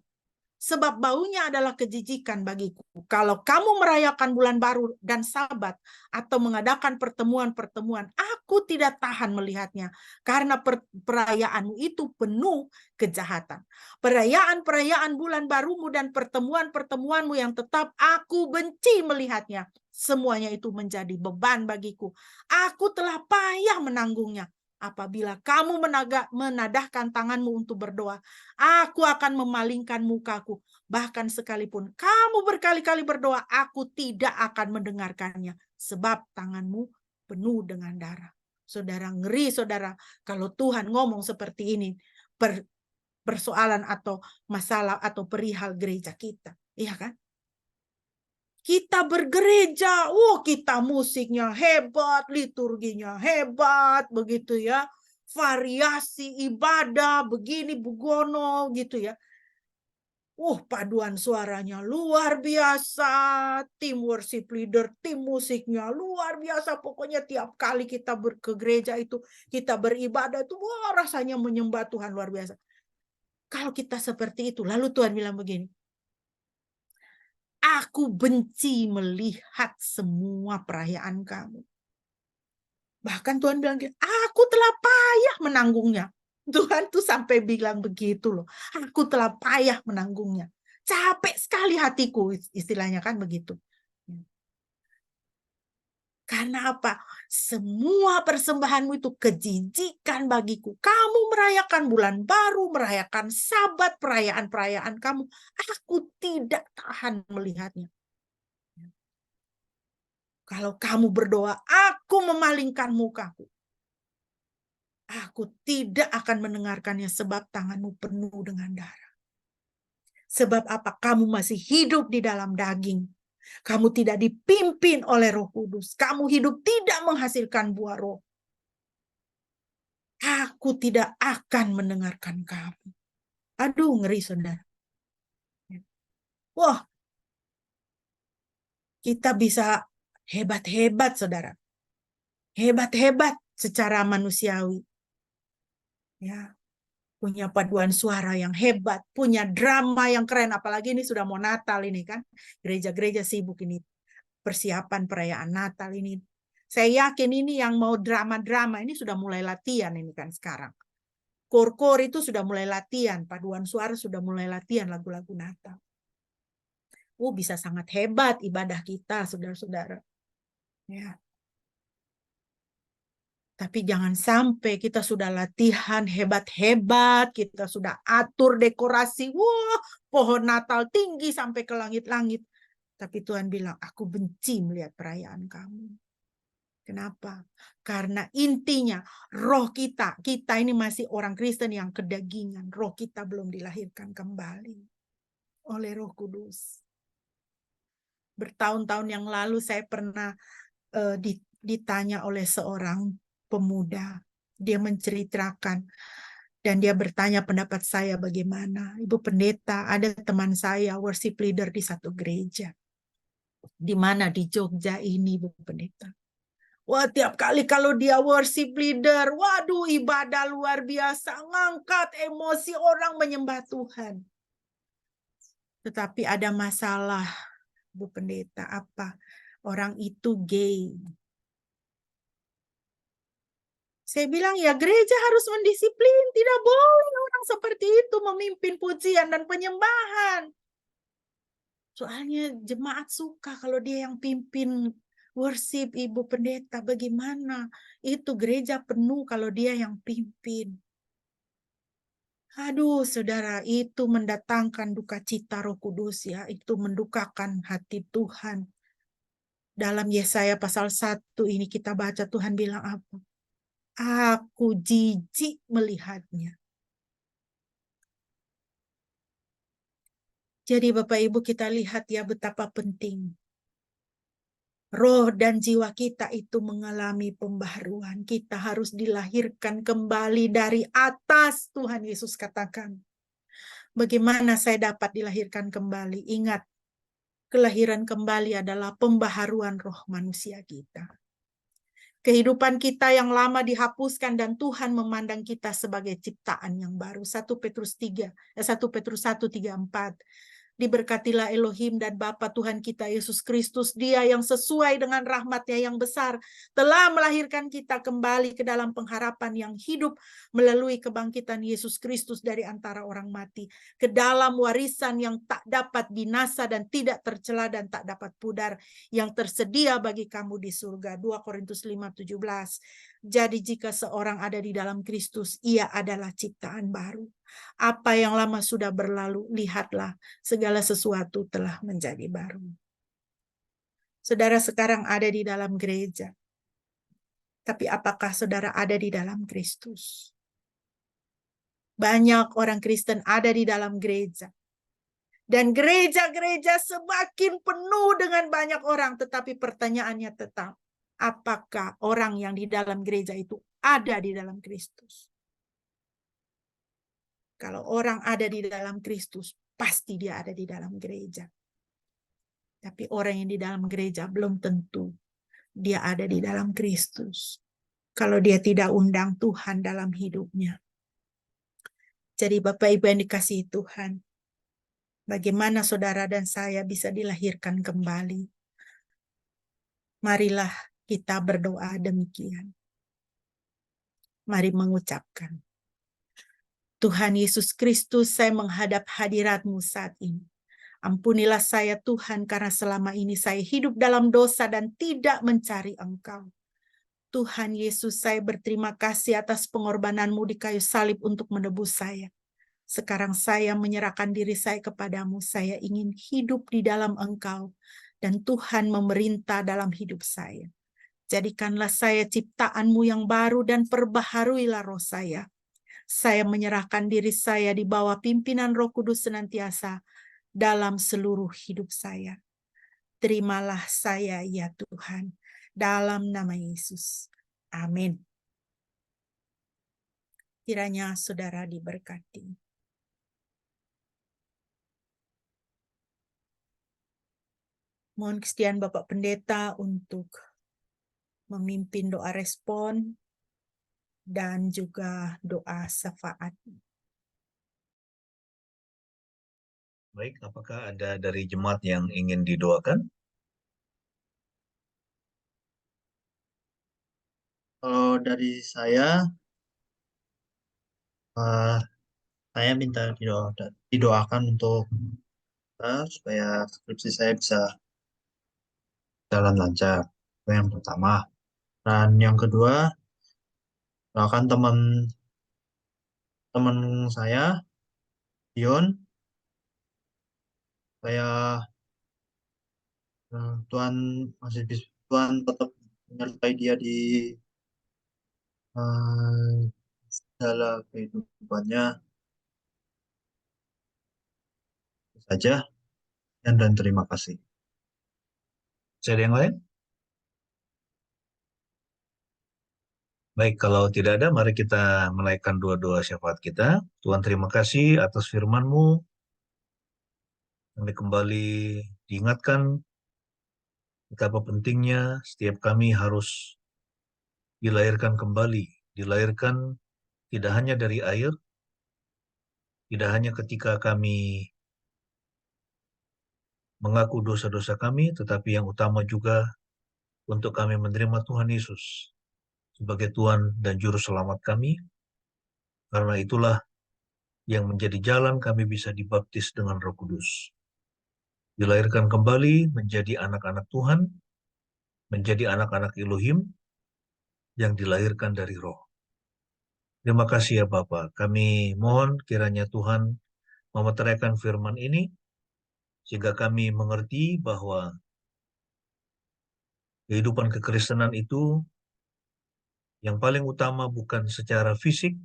sebab baunya adalah kejijikan bagiku. Kalau kamu merayakan bulan baru dan Sabat atau mengadakan pertemuan-pertemuan, aku tidak tahan melihatnya, karena perayaanmu itu penuh kejahatan. Perayaan-perayaan bulan barumu dan pertemuan-pertemuanmu yang tetap, aku benci melihatnya. Semuanya itu menjadi beban bagiku. Aku telah payah menanggungnya. Apabila kamu menadahkan tanganmu untuk berdoa, aku akan memalingkan mukaku. Bahkan sekalipun kamu berkali-kali berdoa, aku tidak akan mendengarkannya. Sebab tanganmu penuh dengan darah. Saudara, ngeri saudara, kalau Tuhan ngomong seperti ini, persoalan atau masalah atau perihal gereja kita. Iya kan? Kita bergereja, kita musiknya hebat, liturginya hebat, begitu ya. Variasi ibadah, begini, begono, gitu ya. Paduan suaranya luar biasa, tim worship leader, tim musiknya luar biasa. Pokoknya tiap kali kita ke gereja itu, kita beribadah itu, rasanya menyembah Tuhan luar biasa. Kalau kita seperti itu, lalu Tuhan bilang begini, aku benci melihat semua perayaan kamu. Bahkan Tuhan bilang, aku telah payah menanggungnya. Tuhan tuh sampai bilang begitu loh. Aku telah payah menanggungnya. Capek sekali hatiku, istilahnya kan begitu. Karena apa? Semua persembahanmu itu kejijikan bagiku. Kamu merayakan bulan baru, merayakan Sabat, perayaan-perayaan kamu. Aku tidak tahan melihatnya. Kalau kamu berdoa, aku memalingkan mukaku. Aku tidak akan mendengarkannya sebab tanganmu penuh dengan darah. Sebab apa? Kamu masih hidup di dalam daging. Kamu tidak dipimpin oleh Roh Kudus. Kamu hidup tidak menghasilkan buah roh. Aku tidak akan mendengarkan kamu. Aduh, ngeri saudara. Wah, kita bisa hebat-hebat saudara. Hebat-hebat secara manusiawi. Ya, punya paduan suara yang hebat, punya drama yang keren, apalagi ini sudah mau Natal ini kan. Gereja-gereja sibuk ini persiapan perayaan Natal ini. Saya yakin ini yang mau drama-drama ini sudah mulai latihan ini kan sekarang. Kor-kor itu sudah mulai latihan, paduan suara sudah mulai latihan lagu-lagu Natal. Bisa sangat hebat ibadah kita, saudara-saudara. Ya. Tapi jangan sampai kita sudah latihan hebat-hebat, kita sudah atur dekorasi, pohon Natal tinggi sampai ke langit-langit. Tapi Tuhan bilang, aku benci melihat perayaan kamu. Kenapa? Karena intinya roh kita ini masih orang Kristen yang kedagingan. Roh kita belum dilahirkan kembali oleh Roh Kudus. Bertahun-tahun yang lalu saya pernah ditanya oleh seorang pemuda. Dia menceritakan dan dia bertanya pendapat saya bagaimana. Ibu pendeta, ada teman saya worship leader di satu gereja. Di mana? Di Jogja ini, Bu pendeta. Tiap kali kalau dia worship leader, waduh ibadah luar biasa, ngangkat emosi orang menyembah Tuhan. Tetapi ada masalah, Bu pendeta, apa? Orang itu gay. Saya bilang, ya gereja harus mendisiplin, tidak boleh orang seperti itu memimpin pujian dan penyembahan. Soalnya jemaat suka kalau dia yang pimpin worship, Ibu pendeta, bagaimana? Itu gereja penuh kalau dia yang pimpin. Aduh, saudara, itu mendatangkan duka cita Roh Kudus ya, itu mendukakan hati Tuhan. Dalam Yesaya pasal 1 ini kita baca Tuhan bilang apa? Aku jijik melihatnya. Jadi Bapak Ibu kita lihat ya betapa penting roh dan jiwa kita itu mengalami pembaharuan. Kita harus dilahirkan kembali dari atas, Tuhan Yesus katakan. Bagaimana saya dapat dilahirkan kembali? Ingat, kelahiran kembali adalah pembaharuan roh manusia kita. Kehidupan kita yang lama dihapuskan dan Tuhan memandang kita sebagai ciptaan yang baru. 1 Petrus 1, 3, 4. Diberkatilah Elohim dan Bapa Tuhan kita Yesus Kristus, Dia yang sesuai dengan rahmat-Nya yang besar telah melahirkan kita kembali ke dalam pengharapan yang hidup melalui kebangkitan Yesus Kristus dari antara orang mati, ke dalam warisan yang tak dapat binasa dan tidak tercela dan tak dapat pudar, yang tersedia bagi kamu di surga. 2 Korintus 5:17. Jadi jika seorang ada di dalam Kristus, ia adalah ciptaan baru. Apa yang lama sudah berlalu, lihatlah, segala sesuatu telah menjadi baru. Saudara sekarang ada di dalam gereja. Tapi apakah saudara ada di dalam Kristus? Banyak orang Kristen ada di dalam gereja. Dan gereja-gereja semakin penuh dengan banyak orang. Tetapi pertanyaannya tetap, apakah orang yang di dalam gereja itu ada di dalam Kristus? Kalau orang ada di dalam Kristus, pasti dia ada di dalam gereja. Tapi orang yang di dalam gereja belum tentu dia ada di dalam Kristus, kalau dia tidak undang Tuhan dalam hidupnya. Jadi Bapak Ibu yang dikasihi Tuhan, bagaimana saudara dan saya bisa dilahirkan kembali? Marilah kita berdoa demikian. Mari mengucapkan, Tuhan Yesus Kristus, saya menghadap hadirat-Mu saat ini. Ampunilah saya Tuhan, karena selama ini saya hidup dalam dosa dan tidak mencari Engkau. Tuhan Yesus, saya berterima kasih atas pengorbanan-Mu di kayu salib untuk menebus saya. Sekarang saya menyerahkan diri saya kepadamu. Saya ingin hidup di dalam Engkau, dan Tuhan memerintah dalam hidup saya. Jadikanlah saya ciptaan-Mu yang baru dan perbaharuilah roh saya. Saya menyerahkan diri saya di bawah pimpinan Roh Kudus senantiasa dalam seluruh hidup saya. Terimalah saya ya Tuhan, dalam nama Yesus. Amin. Kiranya saudara diberkati. Mohon kesediaan Bapak Pendeta untuk memimpin doa respon dan juga doa syafaat. Baik, apakah ada dari jemaat yang ingin didoakan? Kalau dari saya minta didoakan untuk supaya skripsi saya bisa jalan lancar. Itu yang pertama. Dan yang kedua, doakan teman saya, Dion, supaya Tuhan tetap menyertai dia di dalam kehidupannya. Itu saja, dan terima kasih. Ada yang lain? Baik, kalau tidak ada, mari kita menaikkan doa-doa syafaat kita. Tuhan, terima kasih atas firman-Mu. Kami kembali diingatkan betapa pentingnya setiap kami harus dilahirkan kembali. Dilahirkan tidak hanya dari air, tidak hanya ketika kami mengaku dosa-dosa kami, tetapi yang utama juga untuk kami menerima Tuhan Yesus sebagai Tuhan dan Juru Selamat kami. Karena itulah yang menjadi jalan kami bisa dibaptis dengan Roh Kudus. Dilahirkan kembali menjadi anak-anak Tuhan, menjadi anak-anak Elohim yang dilahirkan dari Roh. Terima kasih ya Bapa. Kami mohon kiranya Tuhan memeteraikan firman ini, sehingga kami mengerti bahwa kehidupan kekristenan itu yang paling utama bukan secara fisik,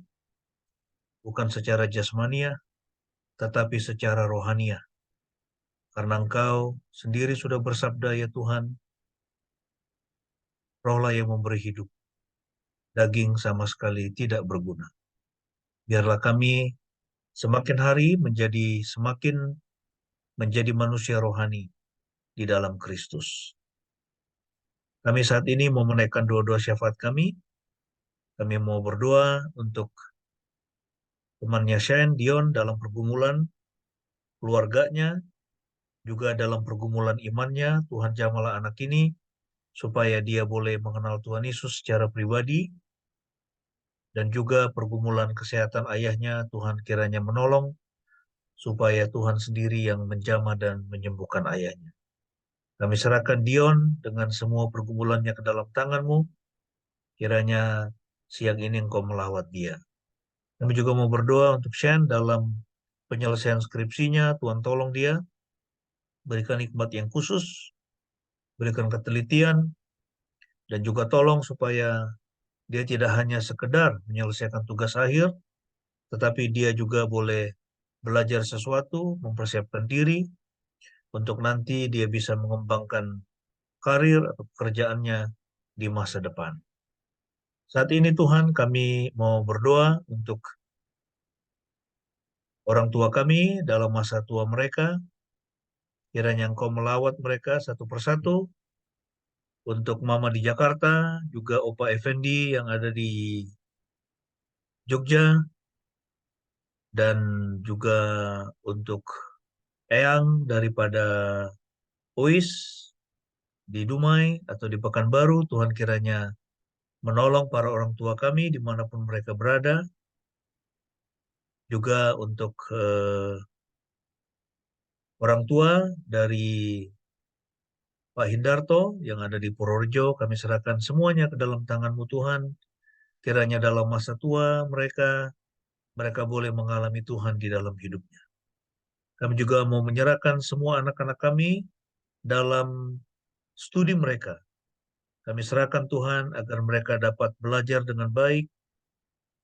bukan secara jasmania, tetapi secara rohania. Karena Engkau sendiri sudah bersabda ya Tuhan, Rohlah yang memberi hidup, daging sama sekali tidak berguna. Biarlah kami semakin hari semakin menjadi manusia rohani di dalam Kristus. Kami saat ini mau menaikkan doa-doa syafaat kami. Kami mau berdoa untuk temannya Shane, Dion dalam pergumulan, keluarganya, Juga dalam pergumulan imannya, Tuhan jamahlah anak ini supaya dia boleh mengenal Tuhan Yesus secara pribadi, dan juga pergumulan kesehatan ayahnya, Tuhan kiranya menolong supaya Tuhan sendiri yang menjamah dan menyembuhkan ayahnya. Kami serahkan Dion dengan semua pergumulannya ke dalam tangan-Mu, kiranya siang ini Engkau melawat dia. Kami juga mau berdoa untuk Shen dalam penyelesaian skripsinya, Tuhan tolong dia, berikan hikmat yang khusus, berikan ketelitian, dan juga tolong supaya dia tidak hanya sekedar menyelesaikan tugas akhir, tetapi dia juga boleh belajar sesuatu, mempersiapkan diri, untuk nanti dia bisa mengembangkan karir atau pekerjaannya di masa depan. Saat ini Tuhan, kami mau berdoa untuk orang tua kami dalam masa tua mereka, kiranya Engkau melawat mereka satu persatu, untuk Mama di Jakarta, juga Opa Effendi yang ada di Jogja, dan juga untuk Eyang daripada Ois di Dumai atau di Pekanbaru. Tuhan kiranya menolong para orang tua kami dimanapun mereka berada, juga untuk orang tua dari Pak Hindarto yang ada di Purworejo. Kami serahkan semuanya ke dalam tangan-Mu Tuhan. Kiranya dalam masa tua mereka boleh mengalami Tuhan di dalam hidupnya. Kami juga mau menyerahkan semua anak-anak kami dalam studi mereka. Kami serahkan Tuhan agar mereka dapat belajar dengan baik,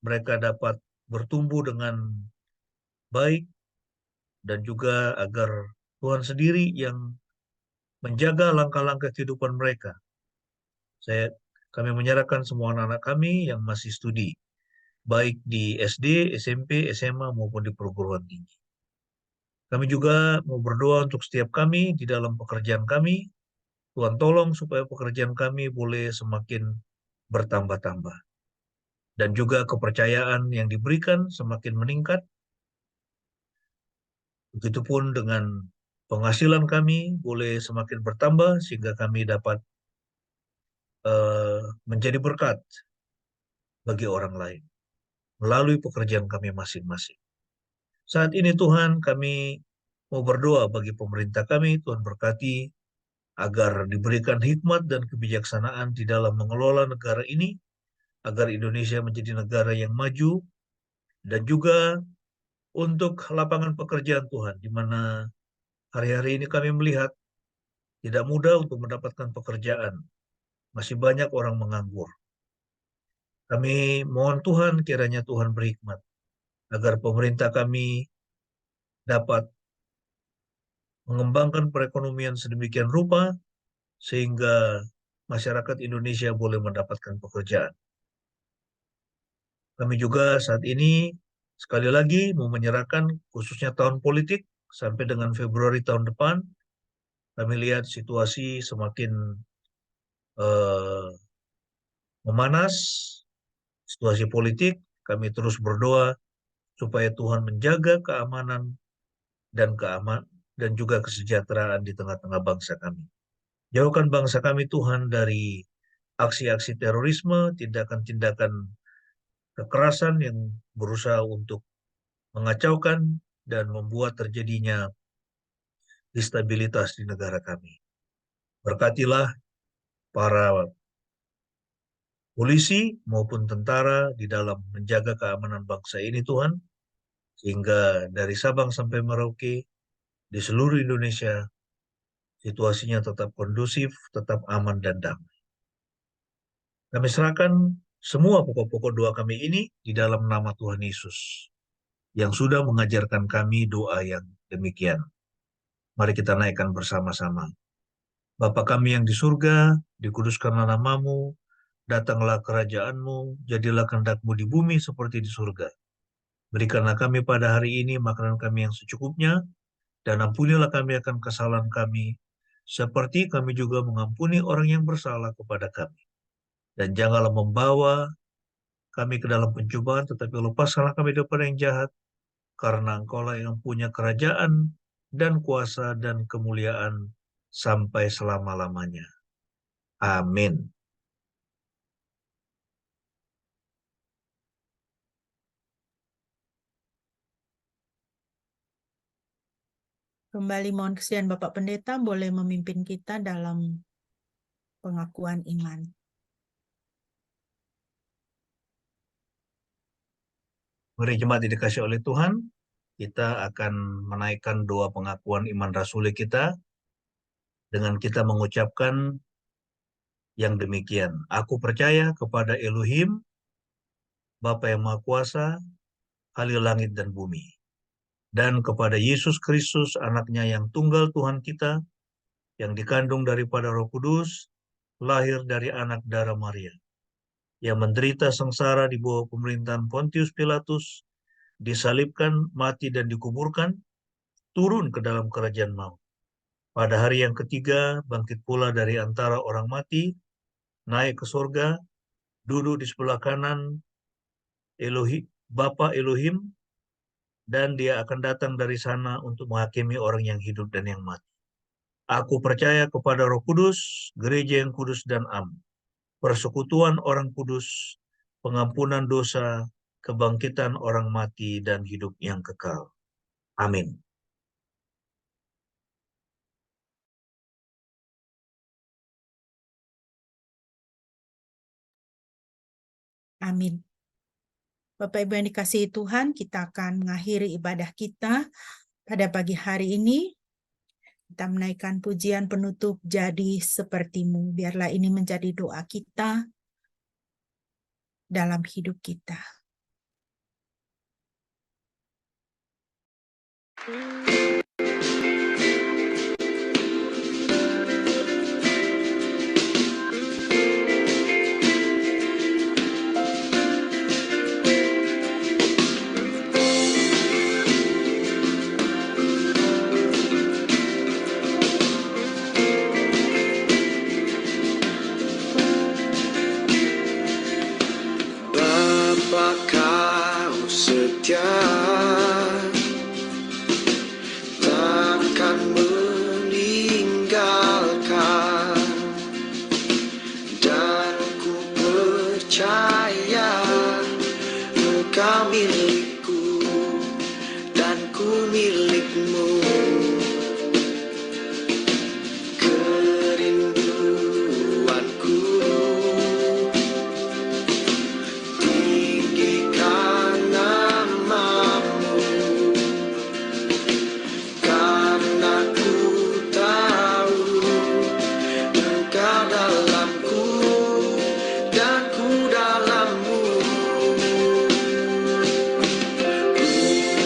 mereka dapat bertumbuh dengan baik, dan juga agar Tuhan sendiri yang menjaga langkah-langkah kehidupan mereka. Kami menyerahkan semua anak-anak kami yang masih studi, baik di SD, SMP, SMA, maupun di perguruan tinggi. Kami juga mau berdoa untuk setiap kami di dalam pekerjaan kami. Tuhan tolong supaya pekerjaan kami boleh semakin bertambah-tambah. Dan juga kepercayaan yang diberikan semakin meningkat. Begitupun dengan penghasilan kami boleh semakin bertambah sehingga kami dapat menjadi berkat bagi orang lain melalui pekerjaan kami masing-masing. Saat ini Tuhan, kami mau berdoa bagi pemerintah kami. Tuhan berkati agar diberikan hikmat dan kebijaksanaan di dalam mengelola negara ini, agar Indonesia menjadi negara yang maju, dan juga untuk lapangan pekerjaan Tuhan, di mana hari-hari ini kami melihat tidak mudah untuk mendapatkan pekerjaan. Masih banyak orang menganggur. Kami mohon Tuhan, kiranya Tuhan berhikmat, agar pemerintah kami dapat mengembangkan perekonomian sedemikian rupa, sehingga masyarakat Indonesia boleh mendapatkan pekerjaan. Kami juga saat ini sekali lagi mau menyerahkan khususnya tahun politik sampai dengan Februari tahun depan. Kami lihat situasi semakin memanas, situasi politik. Kami terus berdoa supaya Tuhan menjaga keamanan dan juga kesejahteraan di tengah-tengah bangsa kami. Jauhkan bangsa kami Tuhan dari aksi-aksi terorisme, tindakan-tindakan kekerasan yang berusaha untuk mengacaukan dan membuat terjadinya instabilitas di negara kami. Berkatilah para polisi maupun tentara di dalam menjaga keamanan bangsa ini Tuhan, sehingga dari Sabang sampai Merauke di seluruh Indonesia situasinya tetap kondusif, tetap aman dan damai. Kami serahkan semua pokok-pokok doa kami ini di dalam nama Tuhan Yesus yang sudah mengajarkan kami doa yang demikian. Mari kita naikkan bersama-sama. Bapa kami yang di surga, dikuduskanlah nama-Mu, datanglah kerajaan-Mu, jadilah kehendak-Mu di bumi seperti di surga. Berikanlah kami pada hari ini makanan kami yang secukupnya, dan ampunilah kami akan kesalahan kami, seperti kami juga mengampuni orang yang bersalah kepada kami. Dan janganlah membawa kami ke dalam pencobaan, tetapi lepaskanlah kami daripada yang jahat, karena Engkaulah yang punya kerajaan, dan kuasa dan kemuliaan sampai selama-lamanya. Amin. Kembali mohon kesediaan Bapak Pendeta boleh memimpin kita dalam pengakuan iman. Mari jemaat dikasih oleh Tuhan, kita akan menaikkan doa pengakuan iman rasuli kita dengan kita mengucapkan yang demikian. Aku percaya kepada Elohim, Bapa yang Maha Kuasa, Halil langit dan bumi, dan kepada Yesus Kristus, anaknya yang tunggal Tuhan kita, yang dikandung daripada Roh Kudus, lahir dari anak darah Maria, yang menderita sengsara di bawah pemerintahan Pontius Pilatus, disalibkan, mati dan dikuburkan, turun ke dalam kerajaan maut. Pada hari yang ketiga, bangkit pula dari antara orang mati, naik ke surga, duduk di sebelah kanan Bapa Elohim, dan dia akan datang dari sana untuk menghakimi orang yang hidup dan yang mati. Aku percaya kepada Roh Kudus, gereja yang kudus dan am, persekutuan orang kudus, pengampunan dosa, kebangkitan orang mati, dan hidup yang kekal. Amin. Amin. Bapak Ibu yang dikasihi Tuhan, kita akan mengakhiri ibadah kita pada pagi hari ini. Kita menaikkan pujian penutup Jadi Sepertimu. Biarlah ini menjadi doa kita dalam hidup kita. Bapa kau setia, takkan meninggalkan, dan ku percaya Engkau milikku dan ku milikmu. Kerinduanku tinggikan namamu, karena ku tahu Engkau dalamku dan ku dalammu.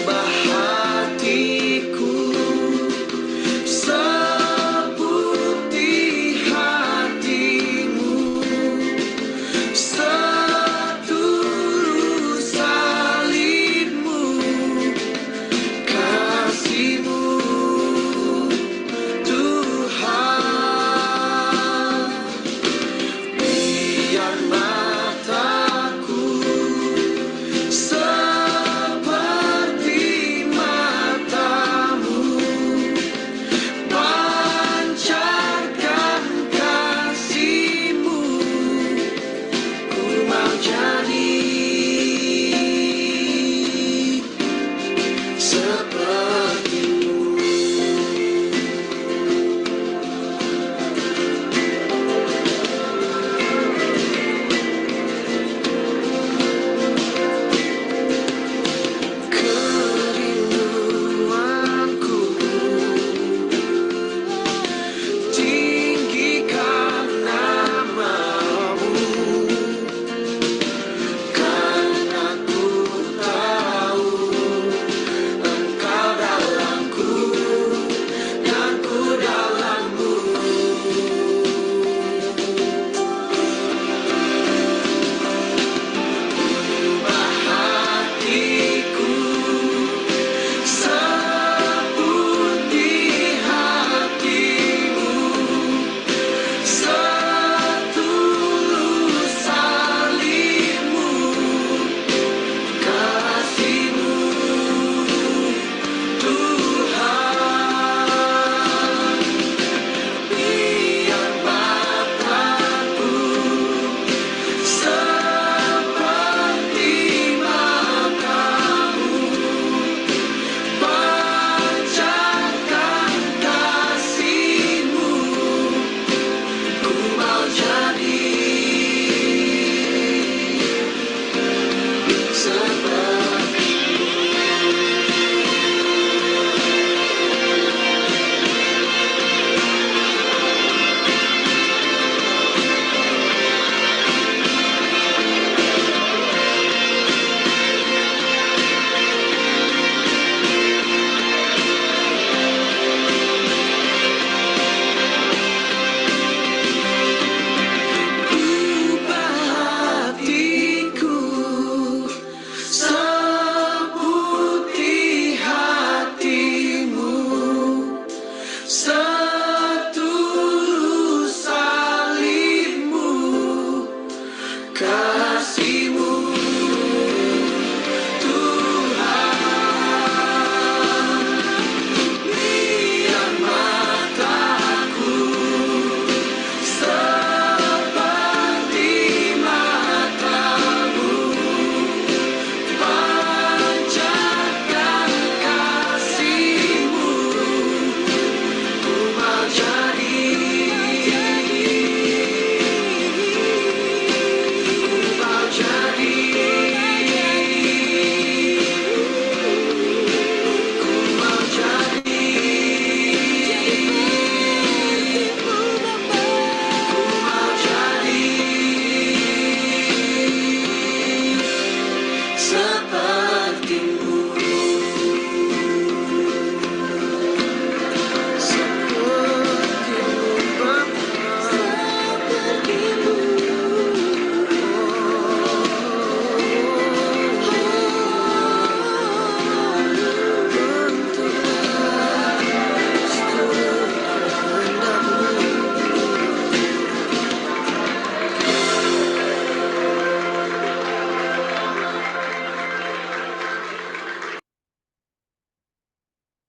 Ubah hati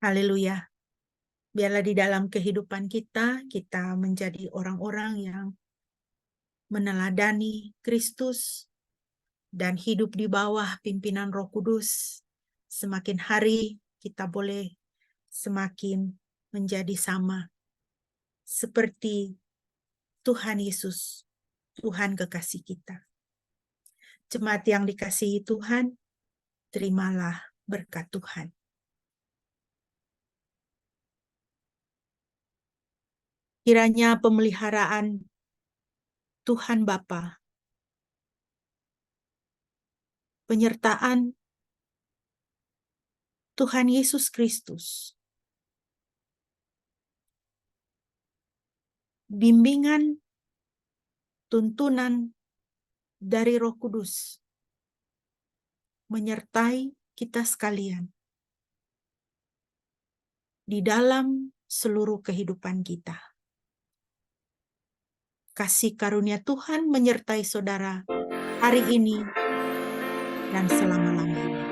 Haleluya. Biarlah di dalam kehidupan kita, kita menjadi orang-orang yang meneladani Kristus dan hidup di bawah pimpinan Roh Kudus. Semakin hari kita boleh semakin menjadi sama seperti Tuhan Yesus, Tuhan kekasih kita. Jemaat yang dikasihi Tuhan, terimalah berkat Tuhan. Kiranya pemeliharaan Tuhan Bapa, penyertaan Tuhan Yesus Kristus, bimbingan, tuntunan dari Roh Kudus, menyertai kita sekalian di dalam seluruh kehidupan kita. Kasih karunia Tuhan menyertai saudara hari ini dan selama-lamanya.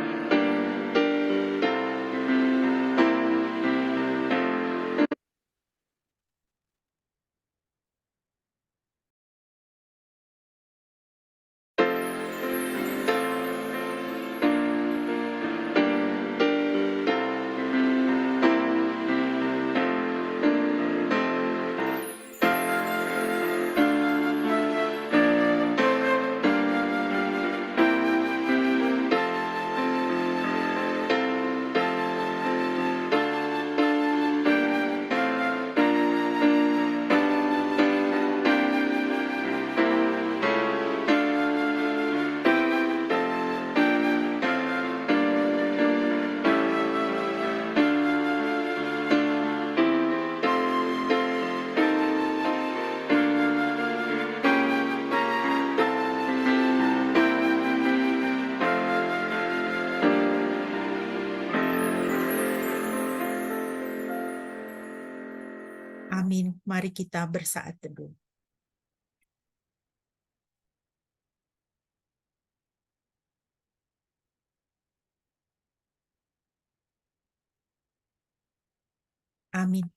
Amin. Mari kita bersaat teduh. Amin.